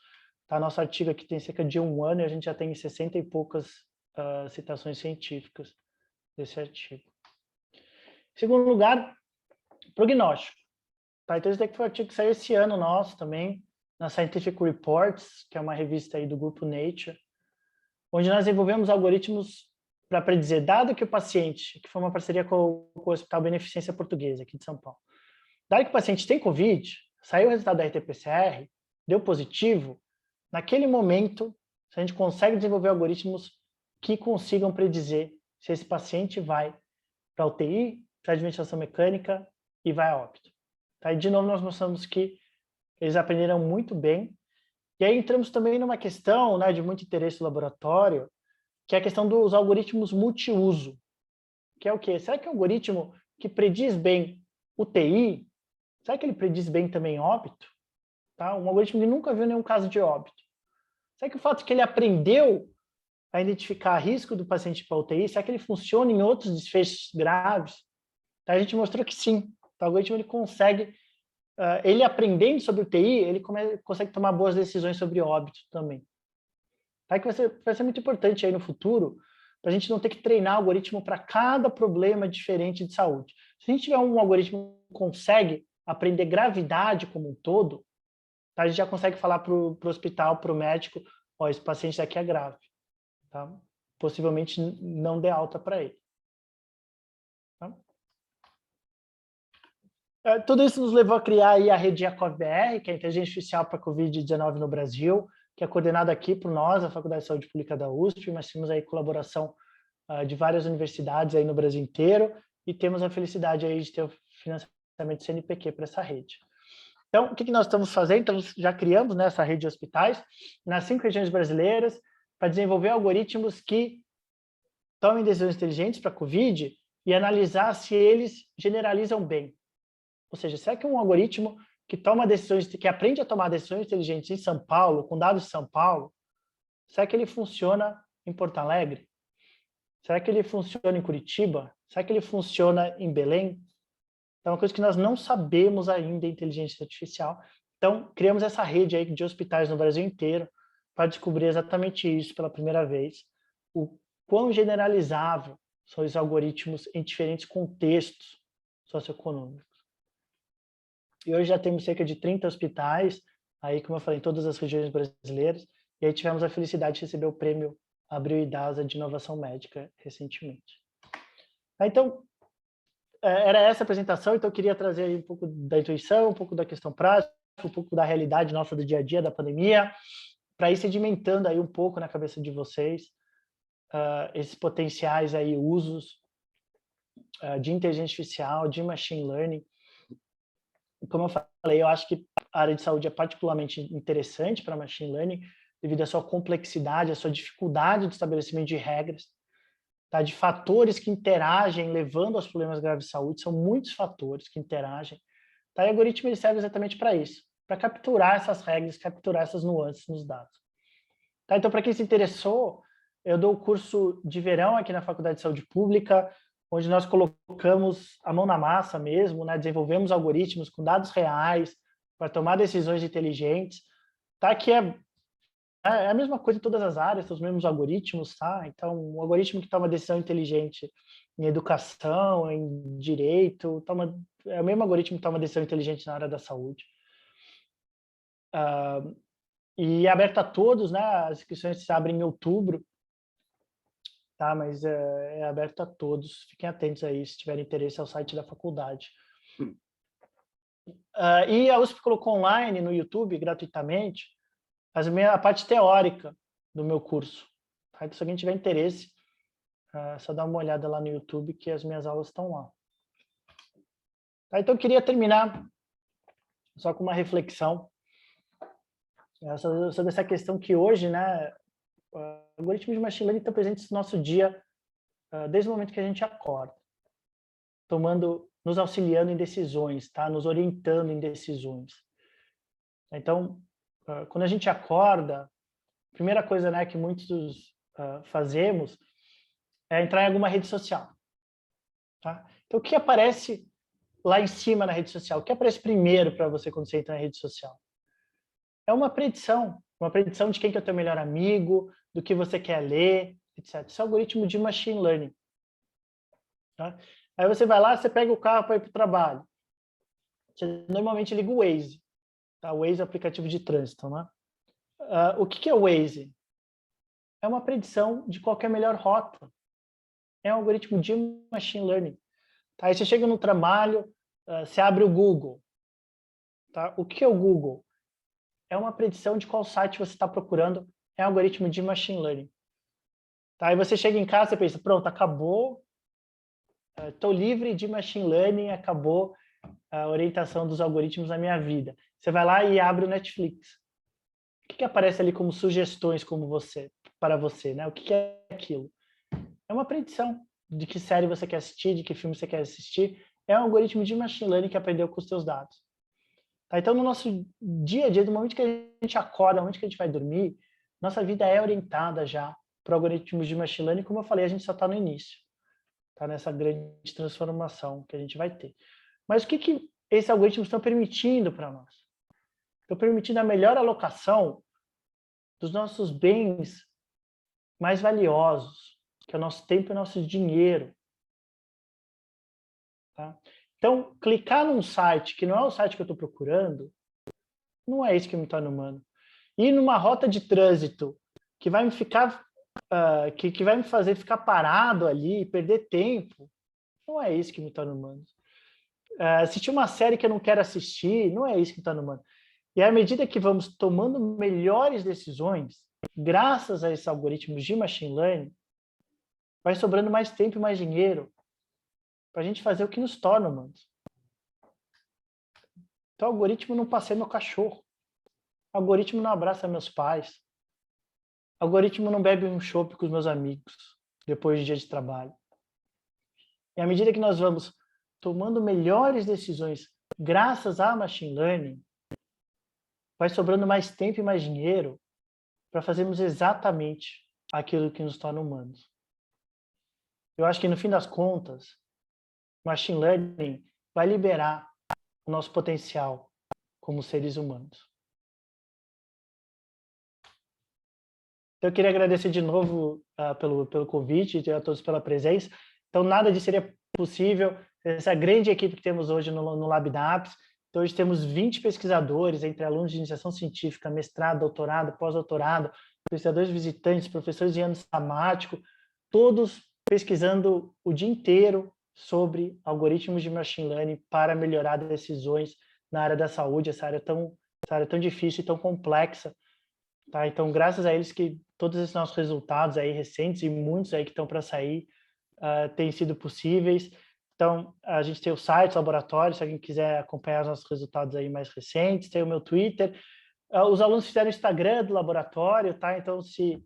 Tá? Nosso artigo aqui tem cerca de 1 ano e a gente já tem 60 e poucas citações científicas desse artigo. Em segundo lugar, prognóstico. Tá? Então, esse daqui foi um artigo que saiu esse ano nosso também, na Scientific Reports, que é uma revista aí do grupo Nature, onde nós desenvolvemos algoritmos para predizer, dado que o paciente, que foi uma parceria com o Hospital Beneficência Portuguesa, aqui de São Paulo, dado que o paciente tem Covid, saiu o resultado da RT-PCR, deu positivo, naquele momento, a gente consegue desenvolver algoritmos que consigam predizer se esse paciente vai para a UTI, para a ventilação mecânica e vai a óbito. Tá? E, de novo, nós mostramos que eles aprenderam muito bem. E aí entramos também numa questão, né, de muito interesse do laboratório, que é a questão dos algoritmos multiuso. Que é o quê? Será que o algoritmo que prediz bem UTI, será que ele prediz bem também óbito? Tá? Um algoritmo que nunca viu nenhum caso de óbito. Será que o fato de que ele aprendeu a identificar risco do paciente para UTI, será que ele funciona em outros desfechos graves? Tá? A gente mostrou que sim. O algoritmo ele consegue, ele aprendendo sobre UTI, ele consegue tomar boas decisões sobre óbito também. Tá? Que vai ser muito importante aí no futuro, para a gente não ter que treinar algoritmo para cada problema diferente de saúde. Se a gente tiver um algoritmo que consegue aprender gravidade como um todo, tá? A gente já consegue falar para o hospital, para o médico, ó, esse paciente daqui é grave. Tá? Possivelmente não dê alta para ele. Tá? Tudo isso nos levou a criar aí a rede Yakov-BR, que é a inteligência artificial para a Covid-19 no Brasil, que é coordenada aqui por nós, a Faculdade de Saúde Pública da USP, mas temos aí colaboração de várias universidades aí no Brasil inteiro e temos a felicidade aí de ter o financiamento do CNPq para essa rede. Então, o que nós estamos fazendo? Então, já criamos, né, essa rede de hospitais nas 5 regiões brasileiras para desenvolver algoritmos que tomem decisões inteligentes para a Covid e analisar se eles generalizam bem. Ou seja, será que um algoritmo que toma decisões, que aprende a tomar decisões inteligentes em São Paulo, com dados de São Paulo, será que ele funciona em Porto Alegre? Será que ele funciona em Curitiba? Será que ele funciona em Belém? É uma coisa que nós não sabemos ainda em inteligência artificial Então, criamos essa rede aí de hospitais no Brasil inteiro para descobrir exatamente isso pela primeira vez, o quão generalizável são os algoritmos em diferentes contextos socioeconômicos. E hoje já temos cerca de 30 hospitais, aí, como eu falei, em todas as regiões brasileiras, e aí tivemos a felicidade de receber o prêmio Abril e Dasa de Inovação Médica recentemente. Então, era essa a apresentação, então eu queria trazer aí um pouco da intuição, um pouco da questão prática, um pouco da realidade nossa do dia a dia, da pandemia, para ir sedimentando aí um pouco na cabeça de vocês esses potenciais aí usos de inteligência artificial, de machine learning. Como eu falei, eu acho que a área de saúde é particularmente interessante para machine learning, devido à sua complexidade, à sua dificuldade de estabelecimento de regras, tá? De fatores que interagem, levando aos problemas graves de saúde, são muitos fatores que interagem. Tá? E o algoritmo ele serve exatamente para isso, para capturar essas regras, capturar essas nuances nos dados. Tá? Então, para quem se interessou, eu dou o curso de verão aqui na Faculdade de Saúde Pública, onde nós colocamos a mão na massa mesmo, né? Desenvolvemos algoritmos com dados reais para tomar decisões inteligentes. Tá? Que é a mesma coisa em todas as áreas, os mesmos algoritmos, tá? Então, um algoritmo que toma decisão inteligente em educação, em direito, é o mesmo algoritmo que toma decisão inteligente na área da saúde. E é aberto a todos, né? As inscrições se abrem em outubro, tá? Mas é aberto a todos. Fiquem atentos aí, se tiverem interesse, ao site da faculdade. E a USP colocou online no YouTube, gratuitamente, a parte teórica do meu curso. Tá? Então, se alguém tiver interesse, é só dar uma olhada lá no YouTube, que as minhas aulas estão lá. Tá? Então, eu queria terminar só com uma reflexão sobre essa questão que hoje, né, algoritmos de machine learning estão presentes no nosso dia desde o momento que a gente acorda, nos auxiliando em decisões, tá? Nos orientando em decisões. Então, quando a gente acorda, a primeira coisa, né, que muitos fazemos é entrar em alguma rede social. Tá? Então, o que aparece lá em cima na rede social? O que aparece primeiro para você quando você entra na rede social? É uma predição de quem que é o teu melhor amigo, do que você quer ler, etc. Isso é algoritmo de machine learning. Tá? Aí você vai lá, você pega o carro para ir para o trabalho. Você normalmente liga o Waze. Tá? O Waze é o aplicativo de trânsito. Né? O que é o Waze? É uma predição de qual é a melhor rota. É um algoritmo de machine learning. Tá? Aí você chega no trabalho, você abre o Google. Tá? O que é o Google? É uma predição de qual site você está procurando. É um algoritmo de machine learning. Tá? Aí você chega em casa e pensa, pronto, acabou. Estou livre de machine learning, acabou a orientação dos algoritmos na minha vida. Você vai lá e abre o Netflix. O que aparece ali como sugestões para você? Né? O que é aquilo? É uma predição de que série você quer assistir, de que filme você quer assistir. É um algoritmo de machine learning que aprendeu com os seus dados. Tá? Então, no nosso dia a dia, do momento que a gente acorda, do momento que a gente vai dormir, nossa vida é orientada já por algoritmos de machine learning. Como eu falei, a gente só está no início. Está nessa grande transformação que a gente vai ter. Mas o que esses algoritmos estão permitindo para nós? Estão permitindo a melhor alocação dos nossos bens mais valiosos, que é o nosso tempo e o nosso dinheiro. Tá? Então, clicar num site que não é o site que eu estou procurando, não é isso que me torna humano. Ir numa rota de trânsito que vai me que vai me fazer ficar parado ali, perder tempo, não é isso que me torna humano. Assistir uma série que eu não quero assistir, não é isso que me torna humano. E à medida que vamos tomando melhores decisões, graças a esses algoritmos de machine learning, vai sobrando mais tempo e mais dinheiro para a gente fazer o que nos torna humanos. Então, o algoritmo não passeia meu cachorro. O algoritmo não abraça meus pais. O algoritmo não bebe um chopp com os meus amigos depois de dia de trabalho. E à medida que nós vamos tomando melhores decisões graças a machine learning, vai sobrando mais tempo e mais dinheiro para fazermos exatamente aquilo que nos torna humanos. Eu acho que, no fim das contas, machine learning vai liberar o nosso potencial como seres humanos. Então, eu queria agradecer de novo pelo convite e a todos pela presença. Então, nada disso seria possível, essa grande equipe que temos hoje no LabDAPS. Então, hoje temos 20 pesquisadores, entre alunos de iniciação científica, mestrado, doutorado, pós-doutorado, pesquisadores visitantes, professores em ano sabático, todos pesquisando o dia inteiro sobre algoritmos de machine learning para melhorar decisões na área da saúde, essa área tão difícil e tão complexa. Tá? Então, graças a eles que todos esses nossos resultados aí recentes e muitos aí que estão para sair têm sido possíveis. Então, a gente tem o site, o laboratório, se alguém quiser acompanhar os nossos resultados aí mais recentes, tem o meu Twitter. Os alunos fizeram o Instagram do laboratório, tá? Então, se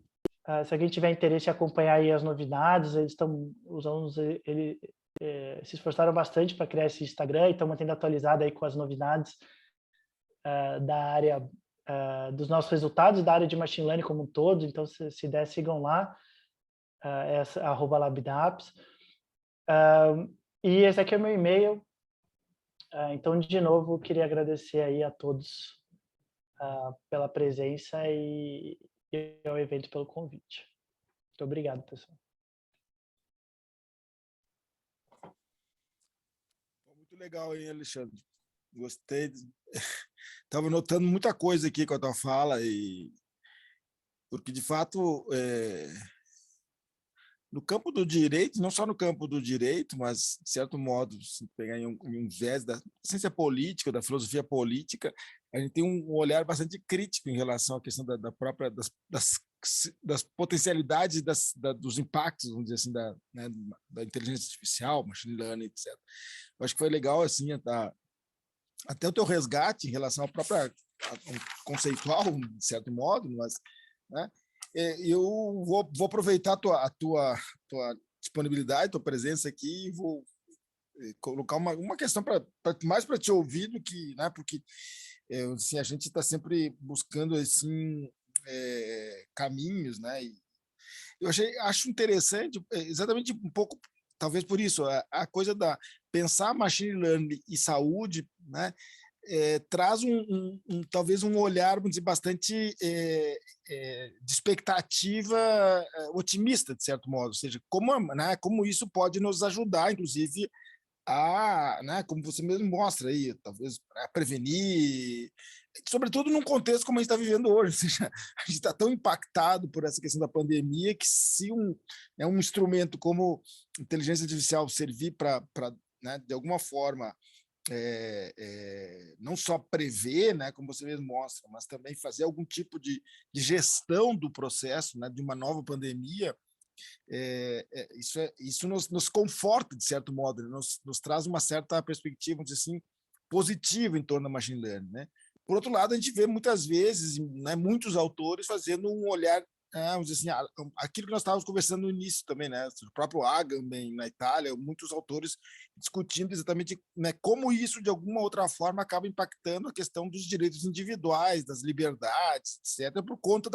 alguém tiver interesse em acompanhar aí as novidades, os alunos se esforçaram bastante para criar esse Instagram e estão mantendo atualizado aí com as novidades da área dos nossos resultados, da área de machine learning como um todo. Então, se der, sigam lá, @labdaps. E esse aqui é o meu e-mail. Então, de novo, queria agradecer aí a todos pela presença e ao evento pelo convite. Muito obrigado, pessoal. Muito legal, hein, Alexandre? Gostei. Estava notando muita coisa aqui com a tua fala, porque, de fato, no campo do direito, não só no campo do direito, mas, de certo modo, se pegar em um viés da ciência política, da filosofia política, a gente tem um olhar bastante crítico em relação à questão das potencialidades, dos impactos, vamos dizer assim, da inteligência artificial, machine learning, etc. Eu acho que foi legal, assim, até o teu resgate em relação à própria conceitual, de certo modo, mas, né, eu vou aproveitar a tua disponibilidade, tua presença aqui, e vou colocar uma questão mais para te ouvir do que, né, porque assim, a gente está sempre buscando assim, caminhos, né? E eu acho interessante, exatamente um pouco, talvez por isso, a coisa da pensar machine learning e saúde, né? Traz talvez um olhar, vamos dizer, bastante de expectativa otimista, de certo modo, ou seja, como isso pode nos ajudar, inclusive, né, como você mesmo mostra aí, talvez a prevenir, sobretudo num contexto como a gente está vivendo hoje, ou seja, a gente está tão impactado por essa questão da pandemia que se um instrumento como inteligência artificial servir para, né, de alguma forma, não só prever, né, como você mesmo mostra, mas também fazer algum tipo de gestão do processo, né, de uma nova pandemia, isso nos conforta, de certo modo, né? nos traz uma certa perspectiva, vamos dizer assim, positiva em torno da machine learning, né? Por outro lado, a gente vê muitas vezes, né, muitos autores fazendo um olhar, vamos dizer assim, aquilo que nós estávamos conversando no início também, né? O próprio Agamben na Itália, muitos autores discutindo exatamente, né, como isso de alguma outra forma acaba impactando a questão dos direitos individuais, das liberdades, etc., por conta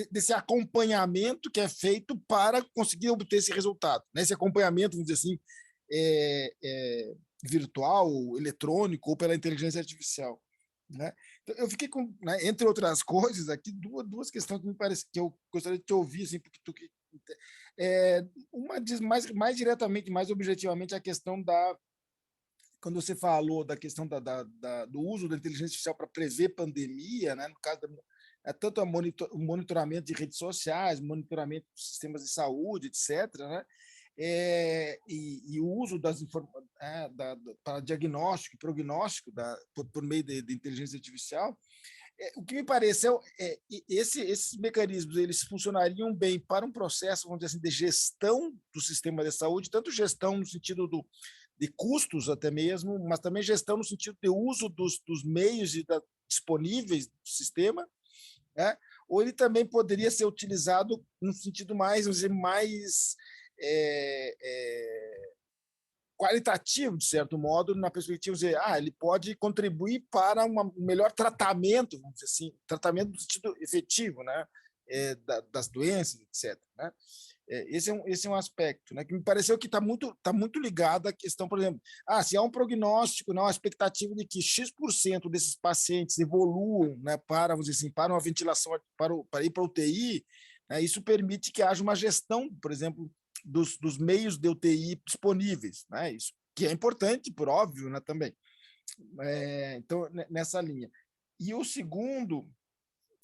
desse acompanhamento que é feito para conseguir obter esse resultado. Esse acompanhamento, vamos dizer assim, virtual, eletrônico ou pela inteligência artificial. Né? Então, eu fiquei com, né, entre outras coisas, aqui duas questões que me parece que eu gostaria de te ouvir, assim, porque uma diz mais diretamente, mais objetivamente, a questão quando você falou da questão do uso da inteligência artificial para prever pandemia, né, no caso tanto o monitoramento de redes sociais, monitoramento de sistemas de saúde, etc., né? E o uso das informações para diagnóstico e prognóstico por meio de inteligência artificial, o que me pareceu esses mecanismos eles funcionariam bem para um processo, vamos dizer assim, de gestão do sistema de saúde, tanto gestão no sentido de custos até mesmo, mas também gestão no sentido de uso dos meios disponíveis do sistema, né? Ou ele também poderia ser utilizado no sentido mais, vamos dizer, mais qualitativo, de certo modo, na perspectiva de ele pode contribuir para um melhor tratamento, vamos dizer assim, tratamento no sentido efetivo, né? das doenças, etc. Né? Esse é um aspecto, né, que me pareceu que está muito ligado à questão, por exemplo, se há um prognóstico, não, a expectativa de que X% desses pacientes evoluam, né, para, vamos dizer assim, para uma ventilação, para ir para a UTI, né, isso permite que haja uma gestão, por exemplo, dos meios de UTI disponíveis, né, isso que é importante, por óbvio, né, também. Então, nessa linha. E o segundo,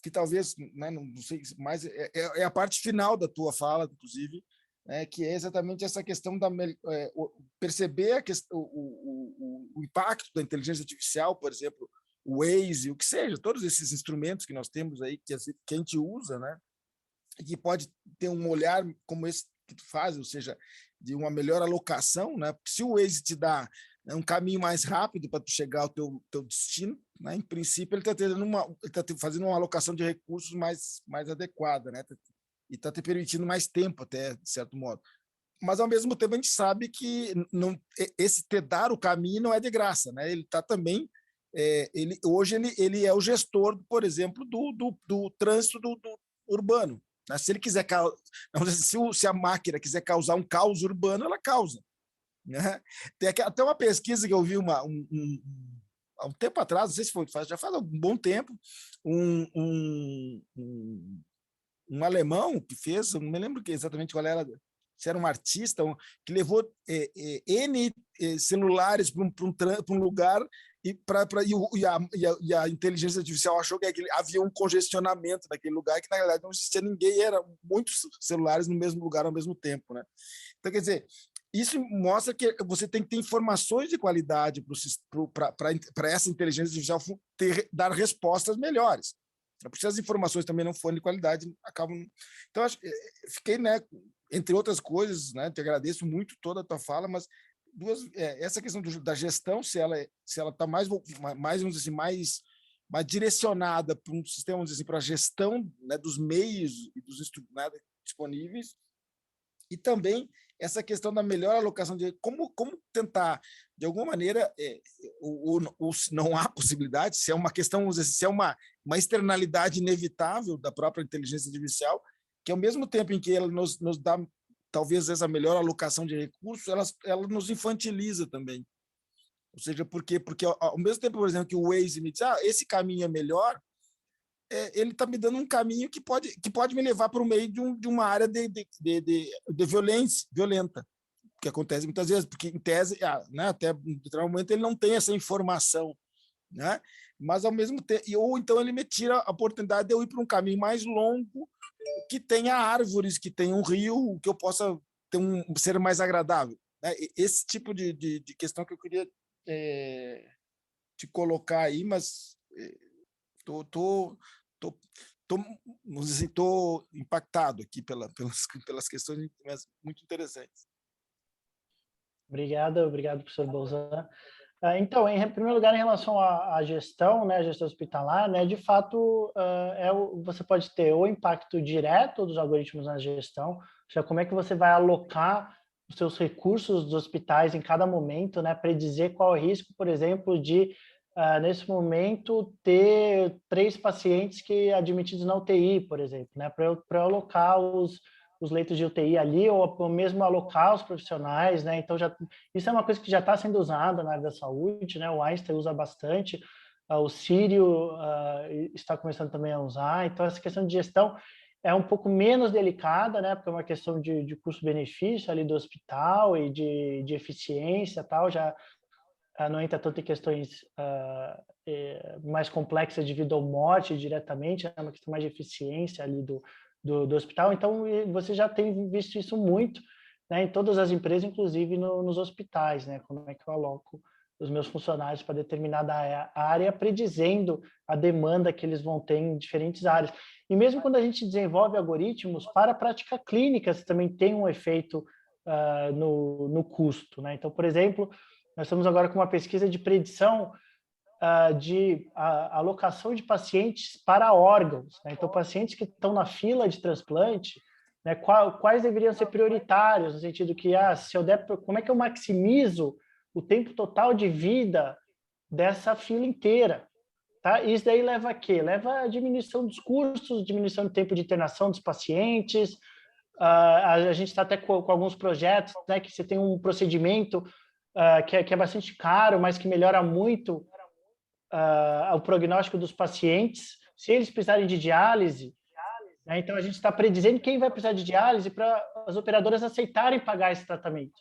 que talvez, né, não sei, mas é a parte final da tua fala, inclusive, né, que é exatamente essa questão da perceber a questão, o impacto da inteligência artificial, por exemplo, o Waze, o que seja, todos esses instrumentos que nós temos aí, que a gente usa, né, e que pode ter um olhar como esse que tu faz, ou seja, de uma melhor alocação, né, porque se o Waze te dá um caminho mais rápido para tu chegar ao teu destino, né? Em princípio, ele está fazendo uma alocação de recursos mais adequada, né? E está te permitindo mais tempo, até, de certo modo. Mas, ao mesmo tempo, a gente sabe que esse te dar o caminho não é de graça, né? Ele está também... hoje, ele é o gestor, por exemplo, do trânsito do urbano. Né? Se ele quiser... Se a máquina quiser causar um caos urbano, ela causa. Né? Tem até uma pesquisa que eu vi há um tempo atrás, não sei se foi, já faz um bom tempo, um alemão que fez, eu não me lembro exatamente qual era, se era um artista, que levou N celulares para um lugar e a inteligência artificial achou que havia um congestionamento naquele lugar, que na realidade não existia ninguém, eram muitos celulares no mesmo lugar ao mesmo tempo. Né? Então, quer dizer, isso mostra que você tem que ter informações de qualidade para essa inteligência artificial dar respostas melhores. Porque se as informações também não forem de qualidade, acabam... Então, fiquei, né, entre outras coisas, né, te agradeço muito toda a tua fala, mas essa questão da gestão, se ela está mais vamos dizer assim, mais direcionada para um sistema, vamos dizer assim, para a gestão, né, dos meios e dos instrumentos, né, disponíveis, e também essa questão da melhor alocação de como tentar, de alguma maneira, ou se não há possibilidade, se é uma questão, se é uma externalidade inevitável da própria inteligência artificial, que ao mesmo tempo em que ela nos dá, talvez, essa melhor alocação de recursos, ela nos infantiliza também. Ou seja, porque ao mesmo tempo, por exemplo, que o Waze me diz, esse caminho é melhor, ele está me dando um caminho que pode me levar para o meio de uma área de violência violenta, que acontece muitas vezes, porque, em tese, né, até em determinado momento, ele não tem essa informação, né? Mas, ao mesmo tempo, ou então ele me tira a oportunidade de eu ir para um caminho mais longo, que tenha árvores, que tenha um rio, que eu possa ter ser mais agradável. Né? Esse tipo de questão que eu queria te colocar aí, mas... Estou impactado aqui pelas questões muito interessantes. Obrigado, professor Bolzan. Então, em primeiro lugar, em relação à gestão, né, a gestão hospitalar, né, de fato, você pode ter o impacto direto dos algoritmos na gestão, ou seja, como é que você vai alocar os seus recursos dos hospitais em cada momento, né, predizer qual é o risco, por exemplo, de nesse momento, ter 3 pacientes admitidos na UTI, por exemplo, né, para eu alocar os leitos de UTI ali, ou mesmo alocar os profissionais, né, então isso é uma coisa que já está sendo usada na área da saúde, né, o Einstein usa bastante, o Sírio está começando também a usar, então essa questão de gestão é um pouco menos delicada, né, porque é uma questão de custo-benefício ali do hospital e de eficiência, tal, já não entra tanto em questões mais complexas de vida ou morte diretamente, é uma questão mais de eficiência ali do hospital. Então, você já tem visto isso muito, né, em todas as empresas, inclusive nos hospitais, né, como é que eu aloco os meus funcionários para determinada área, predizendo a demanda que eles vão ter em diferentes áreas. E mesmo quando a gente desenvolve algoritmos para a prática clínica, você também tem um efeito no custo, né? Então, por exemplo, nós estamos agora com uma pesquisa de predição de alocação de pacientes para órgãos, né? Então, pacientes que estão na fila de transplante, né, quais deveriam ser prioritários, no sentido que, se eu der, como é que eu maximizo o tempo total de vida dessa fila inteira? Tá? E isso daí leva a quê? Leva a diminuição dos custos, diminuição do tempo de internação dos pacientes. A gente está até com alguns projetos, né, que você tem um procedimento que é bastante caro, mas que melhora muito o prognóstico dos pacientes. Se eles precisarem de diálise, né, então a gente está predizendo quem vai precisar de diálise para as operadoras aceitarem pagar esse tratamento.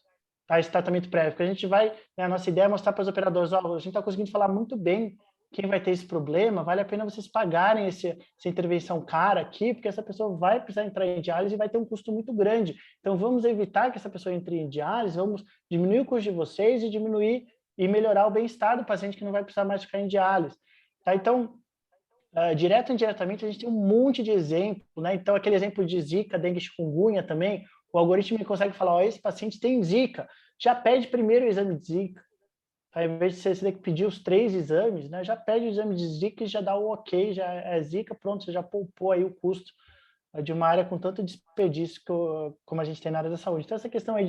Tá? Esse tratamento prévio. Porque a gente vai, né, a nossa ideia é mostrar para os operadores, a gente está conseguindo falar muito bem quem vai ter esse problema, vale a pena vocês pagarem essa intervenção cara aqui, porque essa pessoa vai precisar entrar em diálise e vai ter um custo muito grande. Então, vamos evitar que essa pessoa entre em diálise, vamos diminuir o custo de vocês e diminuir e melhorar o bem-estar do paciente que não vai precisar mais ficar em diálise. Tá? Então, direto e indiretamente, a gente tem um monte de exemplo, né? Então, aquele exemplo de Zika, dengue, chikungunya também, o algoritmo consegue falar, ó, esse paciente tem Zika, já pede primeiro o exame de Zika. Ao invés de você ter que pedir os 3 exames, né, já pede o exame de Zika e já dá o ok, já é Zika, pronto, você já poupou aí o custo de uma área com tanto desperdício como a gente tem na área da saúde. Então, essa questão aí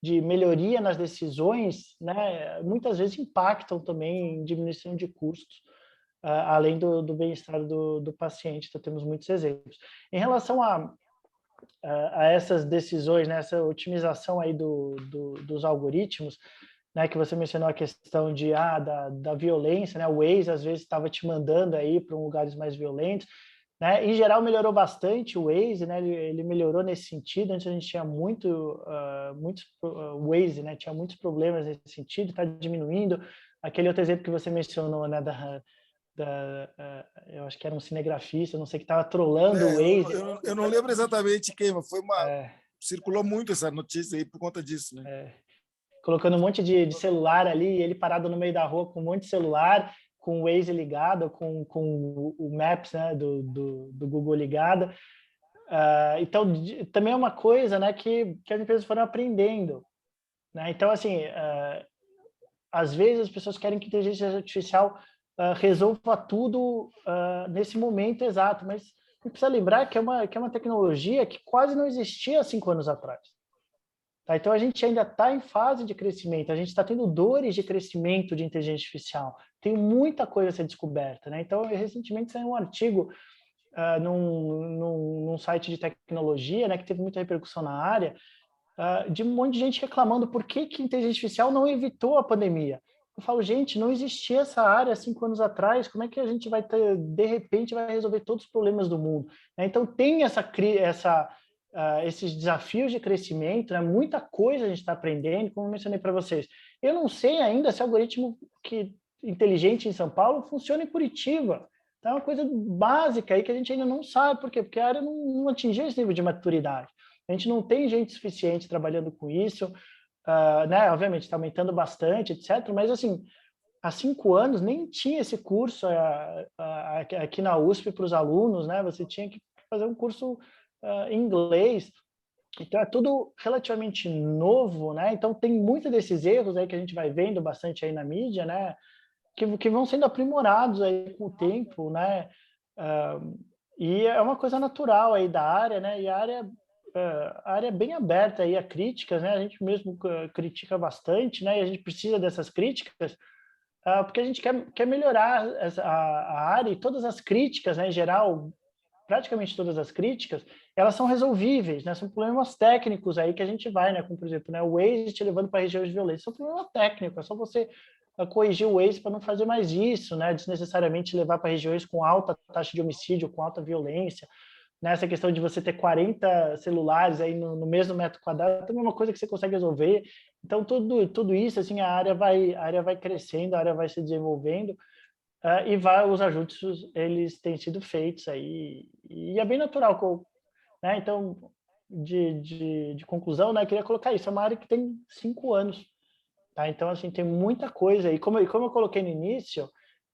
de melhoria nas decisões, né, muitas vezes impactam também em diminuição de custos, além do bem-estar do paciente. Então, temos muitos exemplos. Em relação a essas decisões, né, essa otimização aí dos algoritmos, né, que você mencionou a questão da violência, né? O Waze às vezes estava te mandando aí para lugares mais violentos, né? Em geral melhorou bastante o Waze, né? Ele melhorou nesse sentido. Antes a gente tinha muitos Waze, né? Tinha muitos problemas nesse sentido, está diminuindo. Aquele outro exemplo que você mencionou, né? Eu acho que era um cinegrafista, não sei, que estava trolando o Waze. Eu não lembro exatamente quem, mas circulou muito essa notícia aí por conta disso, né? Colocando um monte de celular ali, ele parado no meio da rua com um monte de celular, com o Waze ligado, com o Maps, né, do Google ligado. Então, também é uma coisa, né, que as empresas foram aprendendo. Né? Então, assim, às vezes as pessoas querem que a inteligência artificial resolva tudo nesse momento exato, mas a gente precisa lembrar que é uma tecnologia que quase não existia 5 anos atrás. Tá? Então, a gente ainda está em fase de crescimento, a gente está tendo dores de crescimento de inteligência artificial, tem muita coisa a ser descoberta. Né? Então, recentemente saiu um artigo num site de tecnologia, né, que teve muita repercussão na área, de um monte de gente reclamando por que a inteligência artificial não evitou a pandemia. Eu falo, gente, não existia essa área 5 anos atrás, como é que a gente vai ter, de repente, vai resolver todos os problemas do mundo? Né? Então, tem esses desafios de crescimento, né? Muita coisa a gente está aprendendo, como eu mencionei para vocês. Eu não sei ainda se o algoritmo inteligente em São Paulo funciona em Curitiba. Então, é uma coisa básica aí que a gente ainda não sabe. Por quê? Porque a área não atingiu esse nível de maturidade. A gente não tem gente suficiente trabalhando com isso. Né? Obviamente, está aumentando bastante, etc. Mas, assim, há 5 anos nem tinha esse curso aqui na USP para os alunos, né? Você tinha que fazer um curso em inglês. Então, é tudo relativamente novo, né? Então, tem muitos desses erros aí que a gente vai vendo bastante aí na mídia, né? Que vão sendo aprimorados aí com o tempo, né? E é uma coisa natural aí da área, né? E a área é bem aberta aí a críticas, né? A gente mesmo critica bastante, né? E a gente precisa dessas críticas, porque a gente quer melhorar a área, e todas as críticas, né, em geral, praticamente todas as críticas, elas são resolvíveis, né? São problemas técnicos aí que a gente vai, né? Como, por exemplo, né, o Waze te levando para regiões de violência. São problemas técnicos, é só você corrigir o Waze para não fazer mais isso, né? Desnecessariamente levar para regiões com alta taxa de homicídio, com alta violência. Nessa questão de você ter 40 celulares aí no mesmo metro quadrado, também é uma coisa que você consegue resolver. Então, tudo isso, assim, a área vai crescendo, a área vai se desenvolvendo, e os ajustes, eles têm sido feitos aí, e é bem natural, né? Então, de conclusão, né, eu queria colocar isso, é uma área que tem 5 anos, tá? Então, assim, tem muita coisa, e como eu coloquei no início,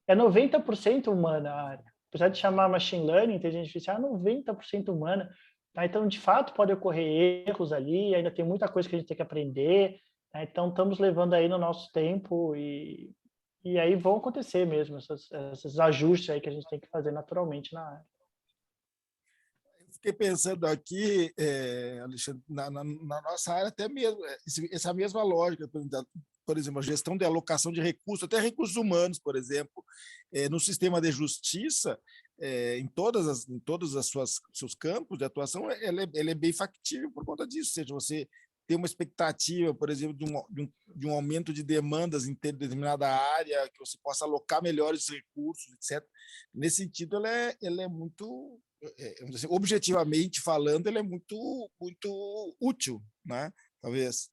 é 90% humana a área. Apesar de chamar machine learning, inteligência artificial, é 90% humana. Tá? Então, de fato, pode ocorrer erros ali, ainda tem muita coisa que a gente tem que aprender. Tá? Então, estamos levando aí no nosso tempo e aí vão acontecer mesmo esses ajustes aí que a gente tem que fazer naturalmente na área. fiquei pensando aqui, Alexandre, na nossa área até mesmo, essa mesma lógica, por exemplo, a gestão de alocação de recursos, até recursos humanos, por exemplo, no sistema de justiça, em todas as seus campos de atuação, ela é bem factível por conta disso, ou seja, você tem uma expectativa, por exemplo, de um aumento de demandas em determinada área, que você possa alocar melhores recursos, etc. Nesse sentido, ela é muito, objetivamente falando, ela é muito, muito útil, né? Talvez.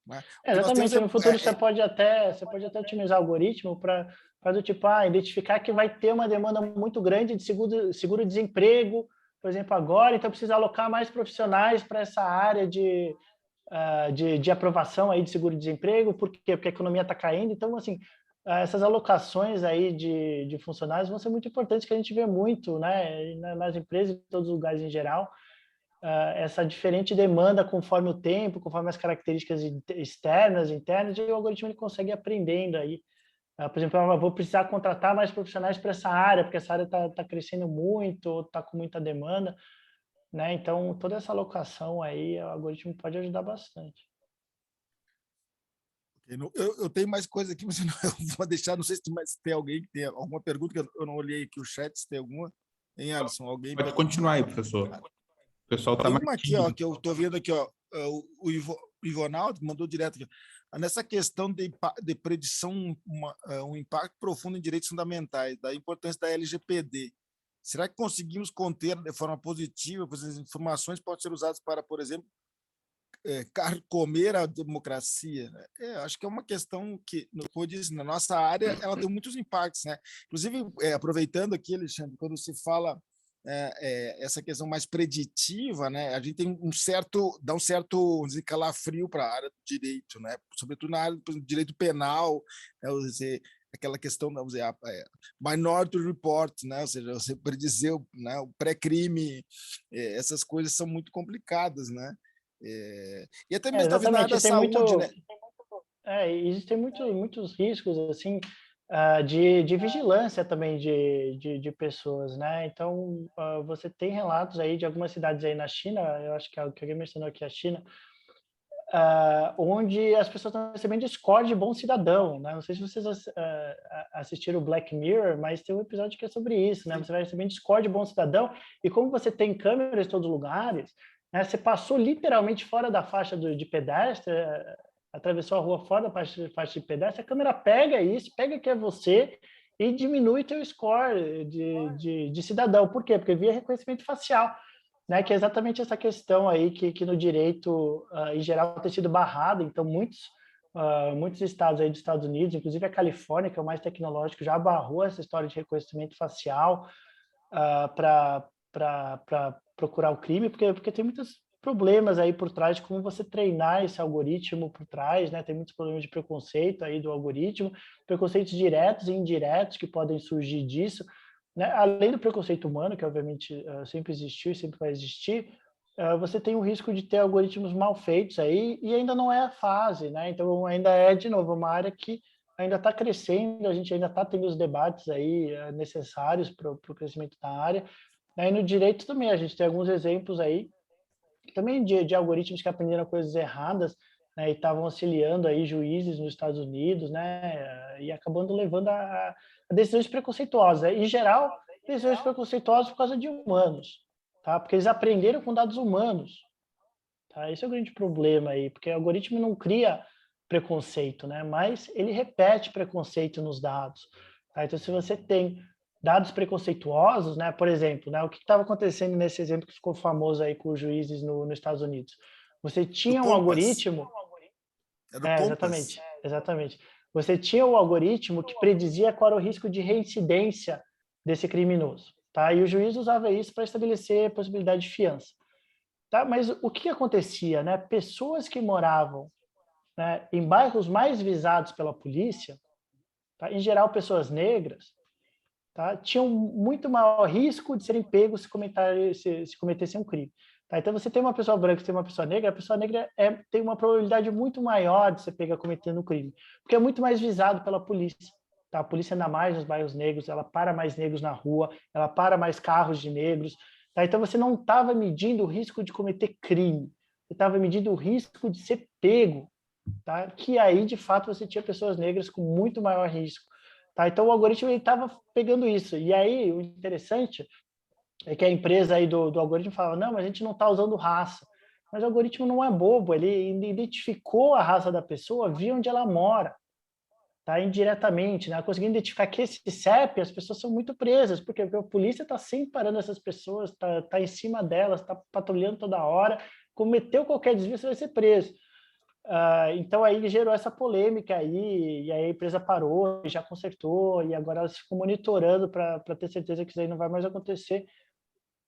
Né? Exatamente, no futuro você pode até otimizar o algoritmo para do tipo, identificar que vai ter uma demanda muito grande de seguro-desemprego, por exemplo, agora, então precisa alocar mais profissionais para essa área de aprovação aí de seguro-desemprego, por quê? Porque a economia está caindo, então, assim, essas alocações aí de funcionários vão ser muito importantes, que a gente vê muito, né, nas empresas, em todos os lugares em geral, essa diferente demanda conforme o tempo, conforme as características externas, internas, e o algoritmo ele consegue ir aprendendo aí. Por exemplo, eu vou precisar contratar mais profissionais para essa área, porque essa área está crescendo muito, está com muita demanda, né? Então, toda essa alocação aí, o algoritmo pode ajudar bastante. Eu tenho mais coisa aqui, mas eu vou deixar, não sei se tem alguém que tem alguma pergunta, que eu não olhei aqui o chat, se tem alguma. Hein, Alisson? Alguém pode continuar aí, professor. O pessoal está mais uma aqui, ó, que eu estou vendo aqui, ó, o Ivonaldo mandou direto aqui. Nessa questão de predição, um impacto profundo em direitos fundamentais, da importância da LGPD. Será que conseguimos conter de forma positiva, pois as informações podem ser usadas para, por exemplo, carcomer a democracia? Acho que é uma questão que, como eu disse, na nossa área, ela tem muitos impactos, né? Inclusive, aproveitando aqui, Alexandre, quando se fala essa questão mais preditiva, né? A gente tem dá um certo calafrio para a área do direito, né? Sobretudo na área do direito penal, né? Aquela questão, vamos dizer, Minority Report, né? Ou seja, você predizer o pré-crime, essas coisas são muito complicadas, né? E até mesmo talvez na área da saúde, né? Existem muitos riscos assim de vigilância também de pessoas, né? Então você tem relatos aí de algumas cidades aí na China, eu acho que alguém mencionou aqui a China, onde as pessoas estão recebendo score de bom cidadão, né? Não sei se vocês assistiram o Black Mirror, mas tem um episódio que é sobre isso, né? Você vai recebendo score de bom cidadão e como você tem câmeras em todos os lugares, né? Você passou literalmente fora da faixa de pedestre, atravessou a rua fora da faixa de pedestre, a câmera pega isso, pega que é você e diminui teu score de cidadão. Por quê? Porque via reconhecimento facial, né, que é exatamente essa questão aí que no direito, em geral, tem sido barrado. Então, muitos estados aí dos Estados Unidos, inclusive a Califórnia, que é o mais tecnológico, já barrou essa história de reconhecimento facial para procurar o crime, porque tem muitos problemas aí por trás de como você treinar esse algoritmo por trás, né? Tem muitos problemas de preconceito aí do algoritmo, preconceitos diretos e indiretos que podem surgir disso, né? Além do preconceito humano, que obviamente sempre existiu e sempre vai existir, você tem o risco de ter algoritmos mal feitos aí e ainda não é a fase, né? Então ainda é, de novo, uma área que ainda está crescendo, a gente ainda está tendo os debates aí necessários para o crescimento da área. E no direito também, a gente tem alguns exemplos aí, também de algoritmos que aprenderam coisas erradas, né, e estavam auxiliando aí juízes nos Estados Unidos, né, e acabando levando a decisões preconceituosas. Em geral, decisões preconceituosas por causa de humanos, tá? Porque eles aprenderam com dados humanos. Tá? Esse é o grande problema aí, porque o algoritmo não cria preconceito, né, mas ele repete preconceito nos dados. Tá? Então, se você tem dados preconceituosos, né? Por exemplo, né? O que estava acontecendo nesse exemplo que ficou famoso aí com os juízes nos Estados Unidos? Você tinha um algoritmo... exatamente. Você tinha um algoritmo que predizia qual era o risco de reincidência desse criminoso, tá? E o juiz usava isso para estabelecer a possibilidade de fiança, tá? Mas o que acontecia, né? Pessoas que moravam, né, em bairros mais visados pela polícia, tá? Em geral pessoas negras, tá? Tinham muito maior risco de serem pegos se cometessem um crime. Tá? Então, você tem uma pessoa branca e tem uma pessoa negra, a pessoa negra tem uma probabilidade muito maior de ser pega cometendo um crime, porque é muito mais visado pela polícia. Tá? A polícia anda mais nos bairros negros, ela para mais negros na rua, ela para mais carros de negros. Tá? Então, você não estava medindo o risco de cometer crime, você estava medindo o risco de ser pego, tá? Que aí, de fato, você tinha pessoas negras com muito maior risco. Tá? Então, o algoritmo estava pegando isso. E aí, o interessante é que a empresa aí do algoritmo falava, não, mas a gente não está usando raça. Mas o algoritmo não é bobo, ele identificou a raça da pessoa, via onde ela mora, tá? Indiretamente, né? Conseguindo identificar que esse CEP, as pessoas são muito presas, porque a polícia está sempre parando essas pessoas, tá em cima delas, está patrulhando toda hora, cometeu qualquer desvio, você vai ser preso. Então aí gerou essa polêmica aí, e aí a empresa parou, já consertou, e agora elas ficam monitorando para ter certeza que isso aí não vai mais acontecer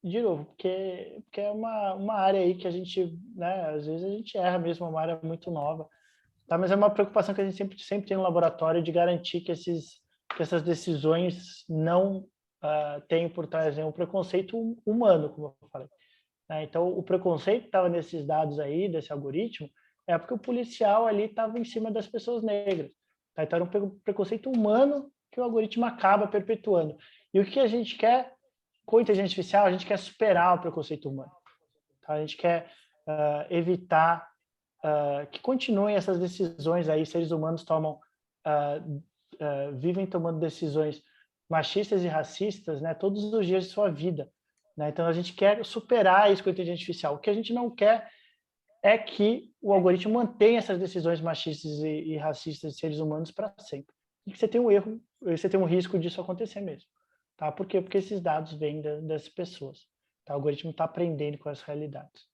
de novo, porque é uma área aí que a gente, né, às vezes a gente erra mesmo, é uma área muito nova, tá? Mas é uma preocupação que a gente sempre tem no laboratório de garantir que essas decisões não tenham por trás nenhum preconceito humano, como eu falei, né? Então, o preconceito que estava nesses dados aí, desse algoritmo, é porque o policial ali estava em cima das pessoas negras, tá? Então, era um preconceito humano que o algoritmo acaba perpetuando. E o que a gente quer com inteligência artificial? A gente quer superar o preconceito humano, tá? A gente quer evitar que continuem essas decisões aí, seres humanos vivem tomando decisões machistas e racistas, né, todos os dias de sua vida, né? Então a gente quer superar isso com a inteligência artificial. O que a gente não quer é que o algoritmo mantenha essas decisões machistas e racistas de seres humanos para sempre. E que você tem um erro, você tem um risco disso acontecer mesmo, tá? Por quê? Porque esses dados vêm das pessoas, tá? O algoritmo está aprendendo com as realidades.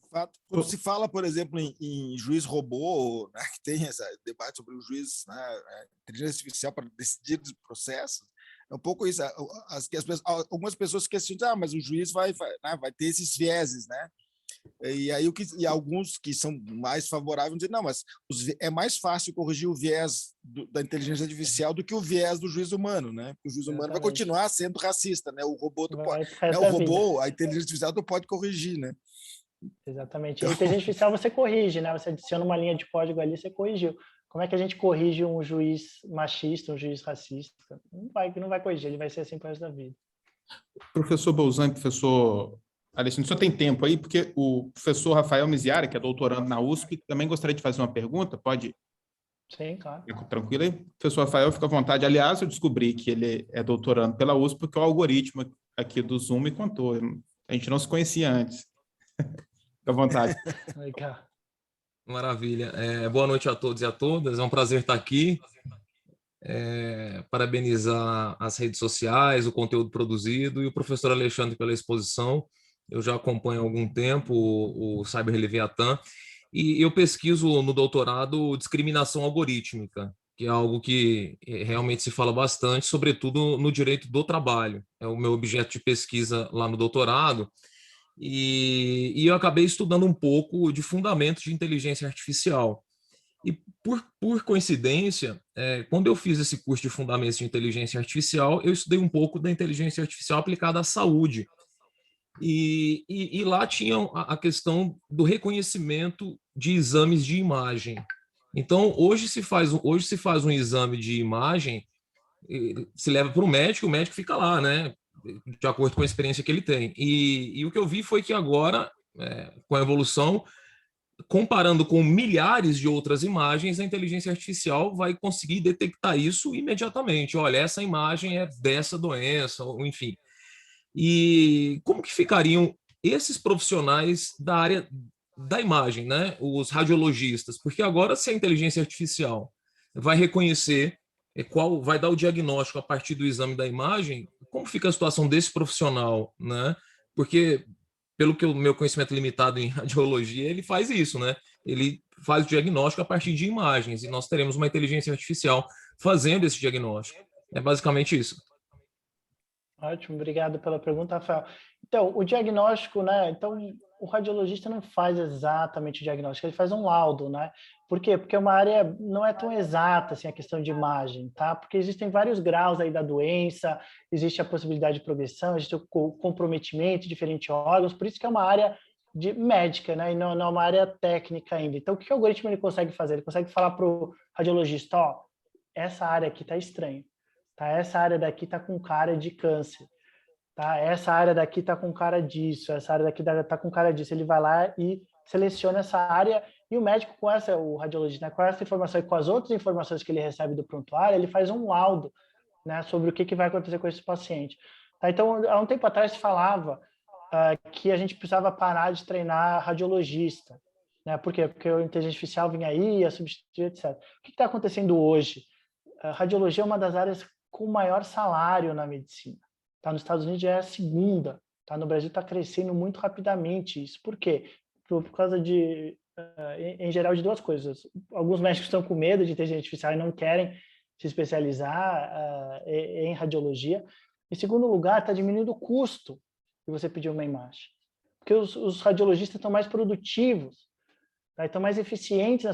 Fato, quando se fala, por exemplo, em juiz robô, né, que tem esse debate sobre o juiz, né, inteligência artificial para decidir os processos, é um pouco isso. Algumas pessoas questionam, mas o juiz vai ter esses vieses, né? E aí alguns que são mais favoráveis dizem, não, mas é mais fácil corrigir o viés da inteligência artificial do que o viés do juiz humano, né? Porque o juiz humano vai continuar sendo racista, né? O robô a inteligência artificial tu pode corrigir, né? Exatamente. Então, a inteligência artificial você corrige, né? Você adiciona uma linha de código ali, você corrigiu. Como é que a gente corrige um juiz machista, um juiz racista? Não vai corrigir, ele vai ser assim para o resto da vida. Professor Bolzan, professor Alexandre, o senhor tem tempo aí? Porque o professor Rafael Miziari, que é doutorando na USP, também gostaria de fazer uma pergunta, pode? Sim, claro. Tranquilo aí? Professor Rafael, fica à vontade. Aliás, eu descobri que ele é doutorando pela USP porque o algoritmo aqui do Zoom me contou. A gente não se conhecia antes. Fica à vontade. Legal. Maravilha. Boa noite a todos e a todas. É um prazer estar aqui. Parabenizar as redes sociais, o conteúdo produzido e o professor Alexandre pela exposição. Eu já acompanho há algum tempo o Cyber Leviatã e eu pesquiso no doutorado discriminação algorítmica, que é algo que realmente se fala bastante, sobretudo no direito do trabalho. É o meu objeto de pesquisa lá no doutorado. E eu acabei estudando um pouco de fundamentos de inteligência artificial. E, por coincidência, quando eu fiz esse curso de fundamentos de inteligência artificial, eu estudei um pouco da inteligência artificial aplicada à saúde. E lá tinha a questão do reconhecimento de exames de imagem. Então, hoje se faz um exame de imagem, se leva para o médico fica lá, né? De acordo com a experiência que ele tem. E o que eu vi foi que agora, com a evolução, comparando com milhares de outras imagens, a inteligência artificial vai conseguir detectar isso imediatamente. Olha, essa imagem é dessa doença, ou enfim. E como que ficariam esses profissionais da área da imagem, né? Os radiologistas? Porque agora, se a inteligência artificial vai reconhecer vai dar o diagnóstico a partir do exame da imagem, como fica a situação desse profissional, né? Porque, pelo que o meu conhecimento limitado em radiologia, ele faz isso, né? Ele faz o diagnóstico a partir de imagens e nós teremos uma inteligência artificial fazendo esse diagnóstico. É basicamente isso. Ótimo, obrigado pela pergunta, Rafael. Então, o diagnóstico, né? Então, o radiologista não faz exatamente o diagnóstico, ele faz um laudo, né? Por quê? Porque uma área não é tão exata assim a questão de imagem, tá? Porque existem vários graus aí da doença, existe a possibilidade de progressão, existe o comprometimento de diferentes órgãos, por isso que é uma área de médica, né? E não é uma área técnica ainda. Então, o que o algoritmo ele consegue fazer? Ele consegue falar para o radiologista, ó, essa área aqui está estranha, tá? Essa área daqui está com cara de câncer. tá? Essa área daqui está com cara disso, essa área daqui está com cara disso. Ele vai lá e seleciona essa área e o médico, o radiologista, né, com essa informação e com as outras informações que ele recebe do prontuário, ele faz um laudo, né, sobre o que vai acontecer com esse paciente. Tá? Então, há um tempo atrás se falava que a gente precisava parar de treinar radiologista. Né? Por quê? Porque a inteligência artificial vinha aí, ia substituir, etc. O que está acontecendo hoje? A radiologia é uma das áreas com maior salário na medicina. Tá? Nos Estados Unidos já é a segunda. Tá? No Brasil está crescendo muito rapidamente. Isso por quê? Por causa de, em geral, de duas coisas. Alguns médicos estão com medo de inteligência artificial e não querem se especializar em radiologia. Em segundo lugar, está diminuindo o custo de você pedir uma imagem. Porque os radiologistas estão mais produtivos, tá? Estão mais eficientes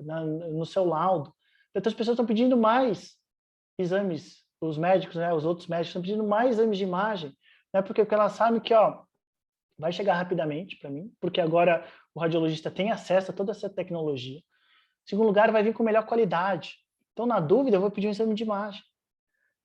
no seu laudo. Então, as pessoas estão pedindo mais exames, os médicos, né, os outros médicos estão pedindo mais exames de imagem, né, porque elas sabem que vai chegar rapidamente para mim, porque agora o radiologista tem acesso a toda essa tecnologia. Em segundo lugar, vai vir com melhor qualidade. Então, na dúvida, eu vou pedir um exame de imagem.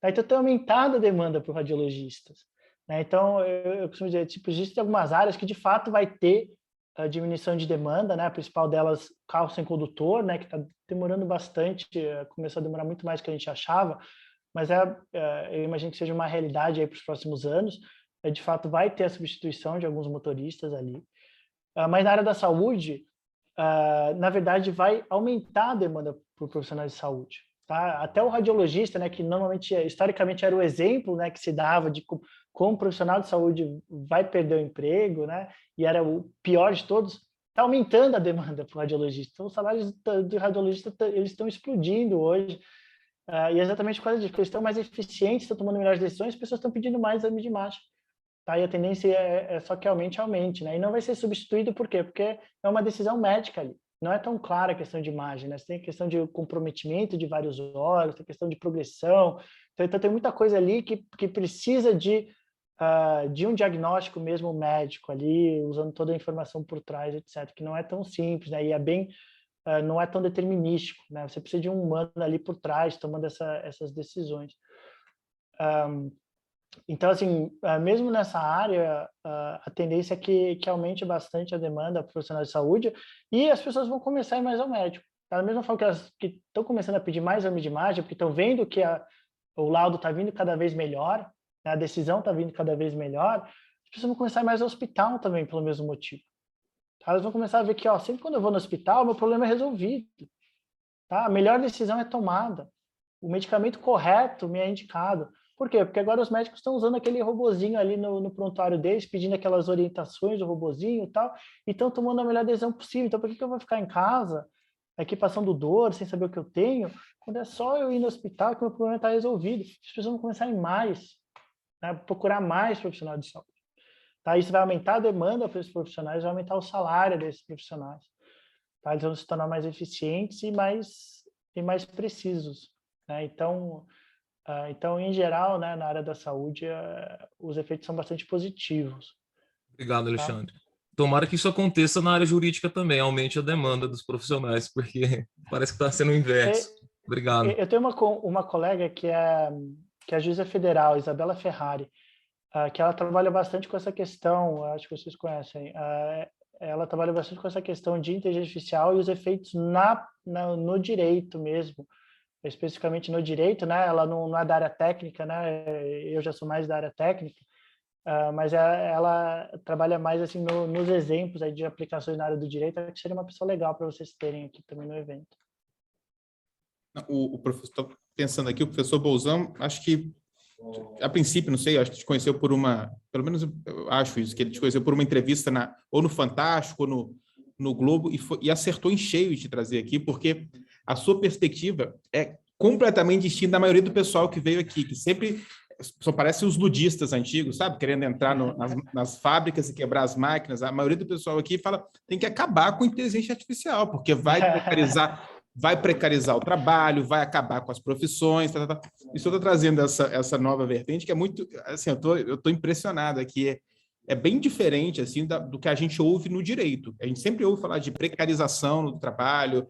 Tá? Então, tem aumentado a demanda por radiologistas. Né? Então, eu costumo dizer, tipo, existem algumas áreas que, de fato, vai ter a diminuição de demanda, né? A principal delas, carro sem condutor, né? Que está demorando bastante, começou a demorar muito mais do que a gente achava, mas eu imagino que seja uma realidade aí para os próximos anos. De fato, vai ter a substituição de alguns motoristas ali. Mas na área da saúde, na verdade, vai aumentar a demanda por profissionais de saúde. Tá? Até o radiologista, né, que normalmente, historicamente, era o exemplo, né, que se dava de como profissional de saúde vai perder o emprego, né, e era o pior de todos, está aumentando a demanda para o radiologista. Então, os salários do radiologista eles estão explodindo hoje, e é exatamente por causa disso, porque eles estão mais eficientes, estão tomando melhores decisões, as pessoas estão pedindo mais exame de imagem. Tá? E a tendência é só que aumente, né? E não vai ser substituído por quê? Porque é uma decisão médica ali. Não é tão clara a questão de imagem, né? Você tem a questão de comprometimento de vários órgãos, tem a questão de progressão. Então tem muita coisa ali que precisa de um diagnóstico mesmo médico ali, usando toda a informação por trás, etc., que não é tão simples, né? E não é tão determinístico, né? Você precisa de um humano ali por trás, tomando essas decisões. Então, assim, mesmo nessa área, a tendência é que aumente bastante a demanda por profissionais de saúde e as pessoas vão começar a ir mais ao médico. Da mesma forma que elas estão começando a pedir mais exame de imagem, porque estão vendo que o laudo está vindo cada vez melhor, né, a decisão está vindo cada vez melhor, as pessoas vão começar a ir mais ao hospital também, pelo mesmo motivo. Tá? Elas vão começar a ver que, sempre quando eu vou no hospital, meu problema é resolvido. Tá? A melhor decisão é tomada. O medicamento correto me é indicado. Por quê? Porque agora os médicos estão usando aquele robozinho ali no prontuário deles, pedindo aquelas orientações do robozinho e tal, e estão tomando a melhor decisão possível. Então, por que eu vou ficar em casa, aqui passando dor, sem saber o que eu tenho, quando é só eu ir no hospital que o meu problema está resolvido? As pessoas vão começar a ir mais, né? Procurar mais profissionais de saúde. Tá? Isso vai aumentar a demanda para esses profissionais, vai aumentar o salário desses profissionais. Tá? Eles vão se tornar mais eficientes e mais precisos. Né? Então, em geral, né, na área da saúde, os efeitos são bastante positivos. Obrigado, Alexandre. Tá? Tomara que isso aconteça na área jurídica também, aumente a demanda dos profissionais, porque parece que está sendo o inverso. Obrigado. Eu tenho uma colega que é juíza federal, Isabela Ferrari, que ela trabalha bastante com essa questão, acho que vocês conhecem, ela trabalha bastante com essa questão de inteligência artificial e os efeitos no direito mesmo, especificamente no direito, né? Ela não é da área técnica, né? Eu já sou mais da área técnica, mas ela trabalha mais assim nos exemplos aí de aplicações na área do direito. Acho que seria uma pessoa legal para vocês terem aqui também no evento. O professor, estou pensando aqui, o professor Bolzão, acho que a princípio, não sei, acho que te conheceu por pelo menos eu acho isso, que ele te conheceu por uma entrevista ou no Fantástico, ou no Globo, e acertou em cheio de te trazer aqui, porque a sua perspectiva é completamente distinta da maioria do pessoal que veio aqui, que sempre só parece os ludistas antigos, sabe? Querendo entrar nas fábricas e quebrar as máquinas. A maioria do pessoal aqui fala tem que acabar com a inteligência artificial, porque vai precarizar o trabalho, vai acabar com as profissões. Isso eu estou trazendo essa nova vertente, que é muito... Assim, eu estou impressionado aqui. É bem diferente assim, do que a gente ouve no direito. A gente sempre ouve falar de precarização do trabalho,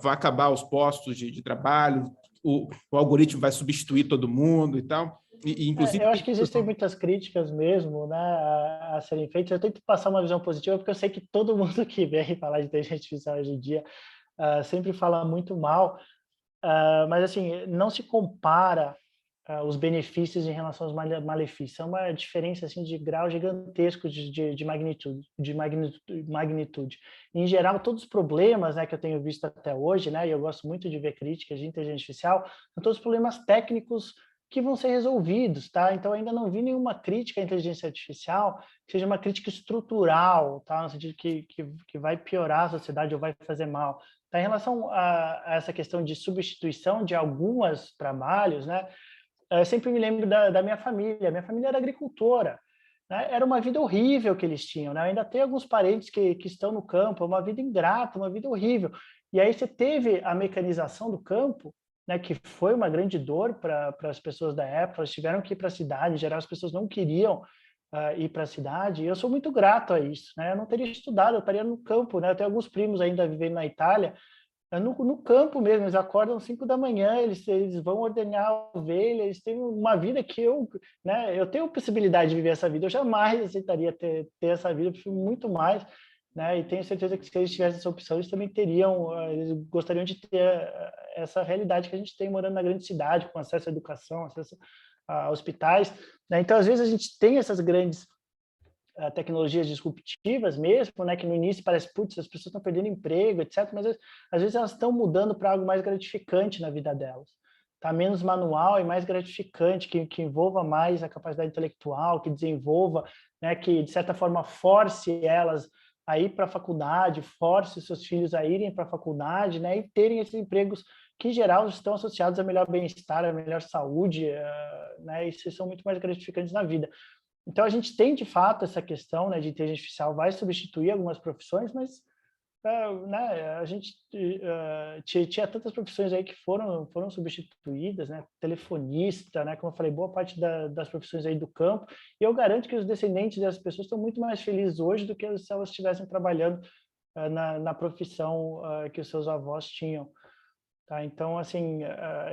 vai acabar os postos de trabalho, o algoritmo vai substituir todo mundo e tal. inclusive, eu acho que existem muitas críticas mesmo, né, a serem feitas. Eu tento passar uma visão positiva, porque eu sei que todo mundo que vem falar de inteligência artificial hoje em dia sempre fala muito mal, mas assim, não se compara os benefícios em relação aos malefícios. É uma diferença assim, de grau gigantesco de magnitude. Em geral, todos os problemas, né, que eu tenho visto até hoje, né, e eu gosto muito de ver críticas de inteligência artificial, são todos problemas técnicos que vão ser resolvidos, tá? Então, ainda não vi nenhuma crítica à inteligência artificial que seja uma crítica estrutural, tá? No sentido que vai piorar a sociedade ou vai fazer mal. Tá? Em relação a essa questão de substituição de alguns trabalhos, né? Eu sempre me lembro da minha família. Minha família era agricultora, né? Era uma vida horrível que eles tinham, né? Eu ainda tenho alguns parentes que estão no campo, uma vida ingrata, uma vida horrível. E aí você teve a mecanização do campo, né, que foi uma grande dor para as pessoas da época. Elas tiveram que ir para a cidade. Em geral, as pessoas não queriam ir para a cidade. E eu sou muito grato a isso, né? Eu não teria estudado, eu estaria no campo, né? Eu tenho alguns primos ainda vivendo na Itália. No campo mesmo, eles acordam às 5 da manhã, eles vão ordenhar a ovelha, eles têm uma vida que né, eu tenho possibilidade de viver essa vida, eu jamais aceitaria ter essa vida, eu prefiro muito mais, né, e tenho certeza que se eles tivessem essa opção, eles também teriam, eles gostariam de ter essa realidade que a gente tem morando na grande cidade, com acesso à educação, acesso a hospitais, né? Então, às vezes, a gente tem essas grandes tecnologias disruptivas mesmo, né, que no início parece, putz, as pessoas estão perdendo emprego, etc., mas às vezes elas estão mudando para algo mais gratificante na vida delas, tá? Menos manual e mais gratificante, que envolva mais a capacidade intelectual, que desenvolva, né, que de certa forma force elas a ir para a faculdade, force seus filhos a irem para a faculdade, né, e terem esses empregos que, em geral, estão associados a melhor bem-estar, a melhor saúde, né, e são muito mais gratificantes na vida. Então, a gente tem, de fato, essa questão, né, de inteligência artificial vai substituir algumas profissões, mas né, a gente tinha tantas profissões aí que foram substituídas, né, telefonista, né, como eu falei, boa parte das profissões aí do campo, e eu garanto que os descendentes dessas pessoas estão muito mais felizes hoje do que se elas estivessem trabalhando na profissão que os seus avós tinham. Tá? Então, assim,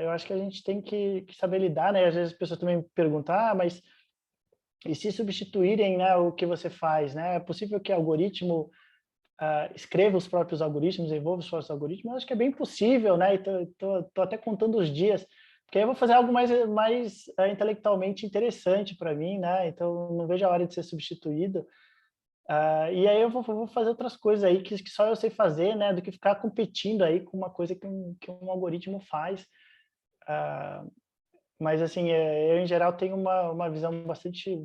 eu acho que a gente tem que saber lidar, né? Às vezes as pessoas também me perguntam, mas e se substituírem, né, o que você faz, né? É possível que o algoritmo escreva os próprios algoritmos, envolva os próprios algoritmos? Eu acho que é bem possível, né? E tô até contando os dias, porque aí eu vou fazer algo mais intelectualmente interessante para mim, né? Então, não vejo a hora de ser substituído. E aí eu vou fazer outras coisas aí que só eu sei fazer, né? Do que ficar competindo aí com uma coisa que um algoritmo faz. Mas, assim, eu, em geral, tenho uma visão bastante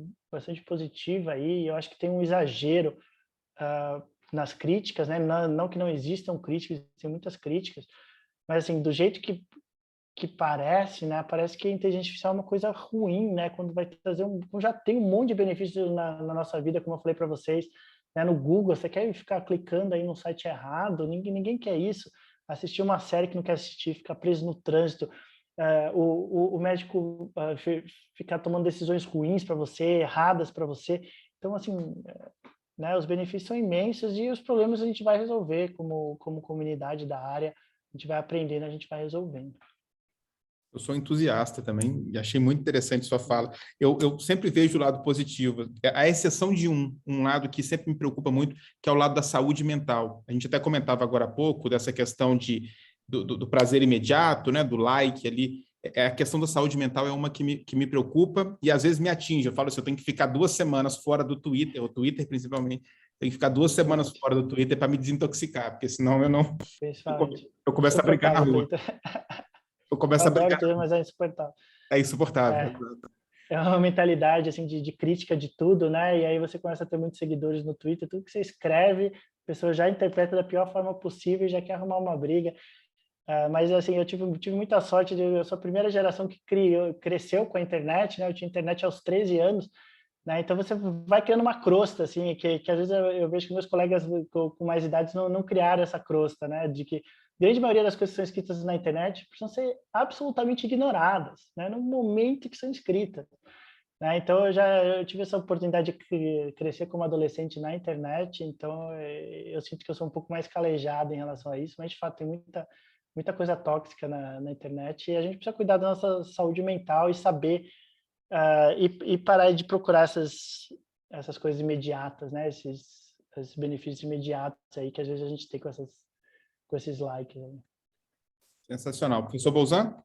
positiva aí. Eu acho que tem um exagero nas críticas, né? Não que não existam críticas, tem muitas críticas, mas, assim, do jeito que parece, né? Parece que a inteligência artificial é uma coisa ruim, né? Quando vai trazer já tem um monte de benefícios na nossa vida, como eu falei para vocês, né? No Google, você quer ficar clicando aí no site errado? Ninguém quer isso. Assistir uma série que não quer assistir, ficar preso no trânsito, o médico ficar tomando decisões ruins para você, erradas para você. Então, assim, né, os benefícios são imensos e os problemas a gente vai resolver como comunidade da área, a gente vai aprendendo, a gente vai resolvendo. Eu sou entusiasta também e achei muito interessante sua fala. Eu sempre vejo o lado positivo, à exceção de um lado que sempre me preocupa muito, que é o lado da saúde mental. A gente até comentava agora há pouco dessa questão do prazer imediato, né, do like ali. A questão da saúde mental é uma que me preocupa e às vezes me atinge. Eu falo assim, eu tenho que ficar 2 semanas fora do Twitter, o Twitter principalmente, tenho que ficar 2 semanas fora do Twitter para me desintoxicar, porque senão eu começo a brincar na rua. Eu Eu começo a adoro brincar. Twitter, mas é insuportável. É insuportável. É uma mentalidade assim de crítica de tudo, né? E aí você começa a ter muitos seguidores no Twitter, tudo que você escreve, a pessoa já interpreta da pior forma possível e já quer arrumar uma briga. Mas assim, eu tive muita sorte, eu sou a primeira geração que cresceu com a internet, né? Eu tinha internet aos 13 anos, né? Então você vai criando uma crosta, assim, que às vezes eu vejo que meus colegas com mais idades não criaram essa crosta, né? De que a grande maioria das coisas que são escritas na internet precisam ser absolutamente ignoradas, né? No momento que são escritas, né? Então eu tive essa oportunidade de crescer como adolescente na internet, então eu sinto que eu sou um pouco mais calejado em relação a isso, mas de fato tem muita coisa tóxica na internet e a gente precisa cuidar da nossa saúde mental e saber e parar de procurar essas coisas imediatas, né? Esses benefícios imediatos aí que às vezes a gente tem com esses likes aí. Sensacional. Professor Bolzan?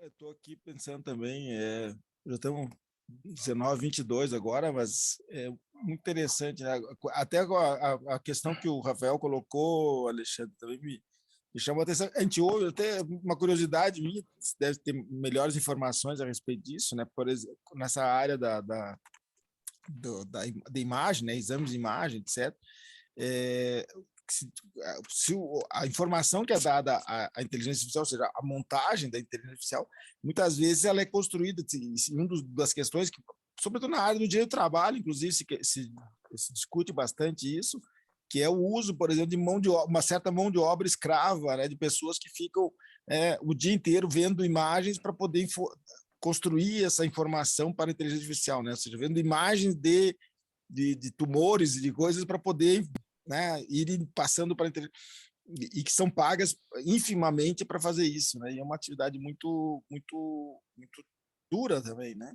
Eu estou aqui pensando também, já estamos 19, 22 agora, mas é muito interessante, né? Até a questão que o Rafael colocou, Alexandre, também me chamou a atenção. A gente ouve, até uma curiosidade minha, deve ter melhores informações a respeito disso, né? Por exemplo, nessa área da imagem, né? Exames de imagem, etc. Se a informação que é dada à inteligência artificial, ou seja, a montagem da inteligência artificial, muitas vezes ela é construída, uma das questões que, sobretudo na área do direito do trabalho, inclusive se discute bastante isso, que é o uso, por exemplo, de uma certa mão de obra escrava, né, de pessoas que ficam o dia inteiro vendo imagens para poder construir essa informação para a inteligência artificial, né? Ou seja, vendo imagens de tumores e de coisas para poder, né, irem passando para e que são pagas infimamente para fazer isso, né? E é uma atividade muito, muito, muito dura também, né?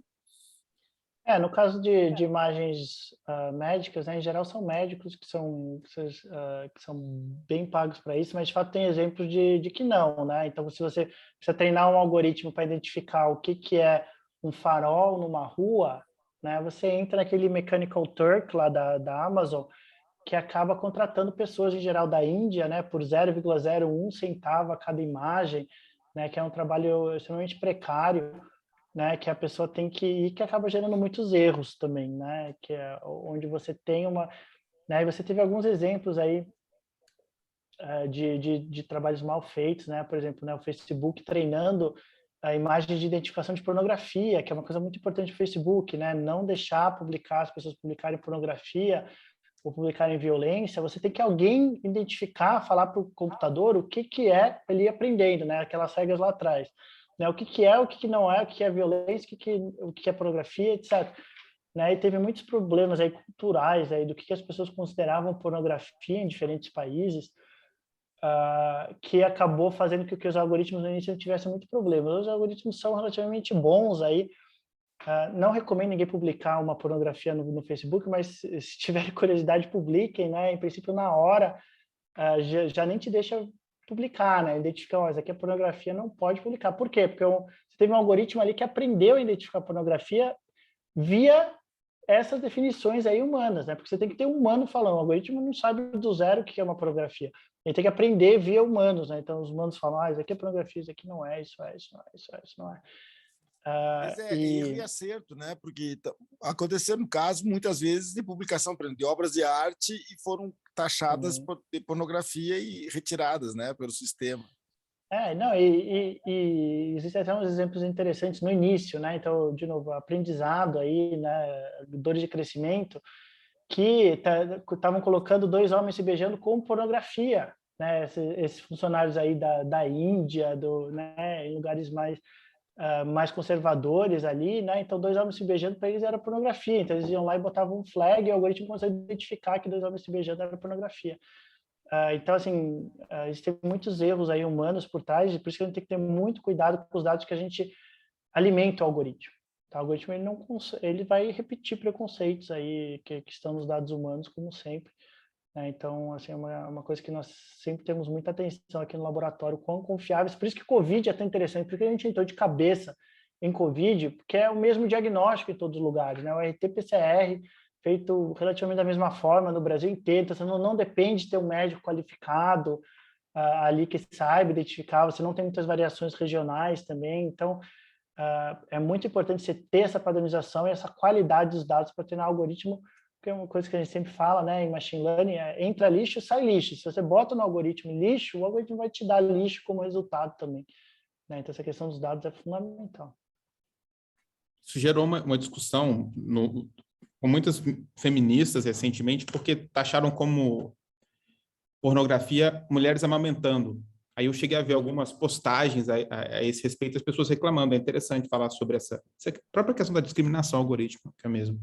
No caso de imagens médicas, né, em geral são médicos que são bem pagos para isso, mas de fato tem exemplos de que não, né? Então, se você precisa treinar um algoritmo para identificar o que é um farol numa rua, né, você entra naquele Mechanical Turk lá da Amazon, que acaba contratando pessoas, em geral, da Índia, né, por 0,01 centavo a cada imagem, né, que é um trabalho extremamente precário, né, que a pessoa tem que ir, que acaba gerando muitos erros também, né, que é onde você tem né, você teve alguns exemplos aí de trabalhos mal feitos, né, por exemplo, né, o Facebook treinando a imagem de identificação de pornografia, que é uma coisa muito importante do Facebook, né, não deixar as pessoas publicarem pornografia ou publicarem violência. Você tem que alguém identificar, falar para o computador o que é ele ir aprendendo, né, aquelas regras lá atrás. Né, o que é, o que não é, o que é violência, o que é pornografia, etc. Né, e teve muitos problemas aí culturais aí do que as pessoas consideravam pornografia em diferentes países, que acabou fazendo com que os algoritmos no início tivessem muito problema. Os algoritmos são relativamente bons aí. Não recomendo ninguém publicar uma pornografia no Facebook, mas se tiverem curiosidade, publiquem, né? Em princípio, na hora, já nem te deixa publicar, né? Identificar, isso aqui é pornografia, não pode publicar. Por quê? Porque você teve um algoritmo ali que aprendeu a identificar pornografia via essas definições aí humanas, né? Porque você tem que ter um humano falando. O algoritmo não sabe do zero o que é uma pornografia. Ele tem que aprender via humanos, né? Então, os humanos falam, isso aqui é pornografia, isso aqui não é, isso é, isso não é, isso é, isso não é. Mas erro e acerto, né? Porque aconteceu no caso, muitas vezes, de publicação, por exemplo, de obras de arte e foram taxadas de pornografia e retiradas, né, pelo sistema. Não, e existem até uns exemplos interessantes no início, né? Então, de novo, aprendizado aí, né? Dores de crescimento, que estavam colocando 2 homens se beijando com pornografia, né? Esses funcionários aí da Índia, né? Em lugares mais conservadores ali, né? Então, 2 homens se beijando para eles era pornografia. Então, eles iam lá e botavam um flag e o algoritmo conseguia identificar que 2 homens se beijando era pornografia. Então, assim, existem muitos erros aí humanos por trás, e por isso que a gente tem que ter muito cuidado com os dados que a gente alimenta o algoritmo. Tá? O algoritmo ele vai repetir preconceitos aí que estão nos dados humanos, como sempre. Né? Então, assim, é uma coisa que nós sempre temos muita atenção aqui no laboratório, quão confiáveis. Por isso que o Covid é tão interessante, porque a gente entrou de cabeça em Covid, porque é o mesmo diagnóstico em todos os lugares, né? O RT-PCR feito relativamente da mesma forma no Brasil inteiro, então você não depende de ter um médico qualificado ali que saiba identificar, você não tem muitas variações regionais também, então é muito importante você ter essa padronização e essa qualidade dos dados para treinar algoritmo, que é uma coisa que a gente sempre fala, né, em machine learning, entra lixo, sai lixo. Se você bota no algoritmo lixo, o algoritmo vai te dar lixo como resultado também. Né? Então, essa questão dos dados é fundamental. Isso gerou uma discussão com muitas feministas recentemente, porque taxaram como pornografia mulheres amamentando. Aí eu cheguei a ver algumas postagens a esse respeito, as pessoas reclamando. É interessante falar sobre essa própria questão da discriminação algorítmica mesmo.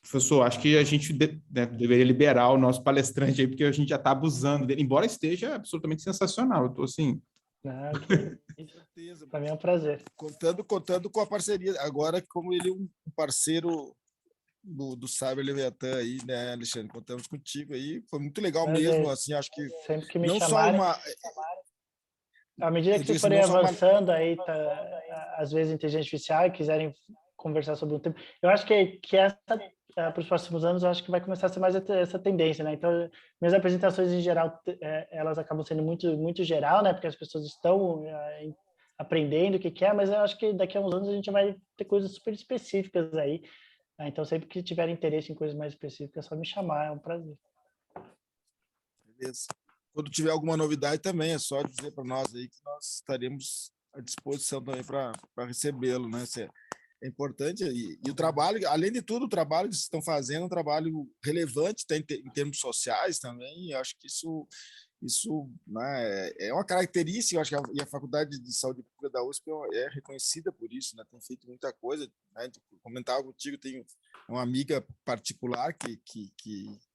Professor, acho que a gente deveria liberar o nosso palestrante aí, porque a gente já está abusando dele, embora esteja absolutamente sensacional. Eu estou assim, Não, certeza. para mim é um prazer. Contando com a parceria. Agora, como ele é um parceiro do Cyber Leviatã aí, né, Alexandre? Contamos contigo aí. Foi muito legal Prazer. mesmo, assim, acho que Sempre que me não só chamarem, uma... à medida Eu que vocês disse, forem não só uma... avançando aí, às vezes inteligência artificial e quiserem conversar sobre um tema, eu acho que essa para os próximos anos, eu acho que vai começar a ser mais essa tendência, né? Então, minhas apresentações em geral, elas acabam sendo muito geral, né? Porque as pessoas estão aprendendo o que é, mas eu acho que daqui a uns anos a gente vai ter coisas super específicas aí. Né? Então, sempre que tiver interesse em coisas mais específicas, é só me chamar, é um prazer. Beleza. Quando tiver alguma novidade também, é só dizer para nós aí que nós estaremos à disposição também para recebê-lo, né? É importante e o trabalho, além de tudo, o trabalho que vocês estão fazendo é um trabalho relevante em termos sociais também. Eu acho que isso né, é uma característica. Eu acho que a Faculdade de Saúde Pública da USP é reconhecida por isso, né? Tem feito muita coisa. Né? Comentava contigo, tenho uma amiga particular que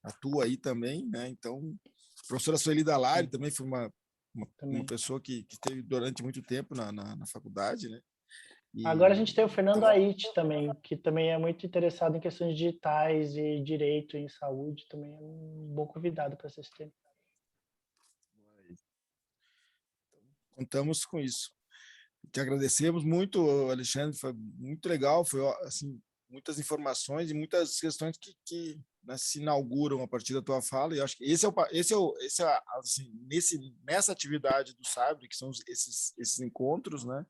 atua aí também, né? Então, a professora Sueli Dalari também foi uma pessoa que esteve durante muito tempo na faculdade, né? Agora a gente tem o Fernando então, Aitti também, que também é muito interessado em questões digitais e direito em saúde, também é um bom convidado para esse tema. Contamos com isso. Te agradecemos muito, Alexandre, foi muito legal, foi assim, muitas informações e muitas questões que né, se inauguram a partir da tua fala, e eu acho que assim, nessa atividade do Cyber, que são esses encontros, né?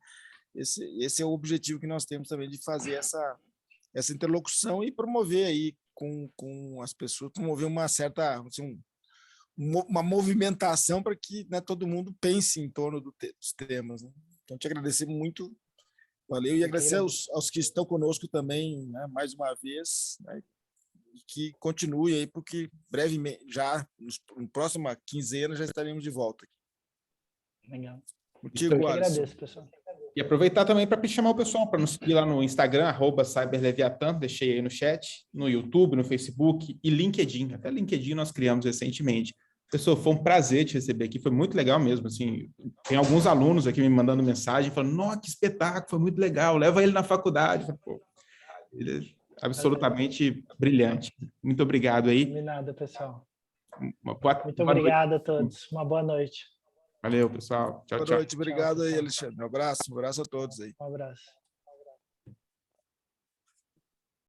Esse é o objetivo que nós temos também de fazer essa interlocução e promover aí com as pessoas, promover uma certa, assim, uma movimentação para que né, todo mundo pense em torno dos temas. Né? Então, te agradecer muito, valeu, e agradecer aos que estão conosco também, né, mais uma vez, né, que continue aí, porque brevemente, já na próxima quinzena, já estaremos de volta aqui. Legal. Contigo, Eu que Alisson. agradeço, pessoal. E aproveitar também para chamar o pessoal para nos seguir lá no Instagram, @cyberleviathan, deixei aí no chat, no YouTube, no Facebook e LinkedIn. Até LinkedIn nós criamos recentemente. Pessoal, foi um prazer te receber aqui, foi muito legal mesmo. Assim, tem alguns alunos aqui me mandando mensagem, falando, nossa, que espetáculo, foi muito legal, leva ele na faculdade. Pô, ele é absolutamente brilhante. Muito obrigado aí. De nada, pessoal. Muito obrigado a todos. Uma boa noite. Valeu, pessoal. Tchau, boa tchau. noite, obrigado aí, Alexandre. Um abraço a todos aí. Um abraço.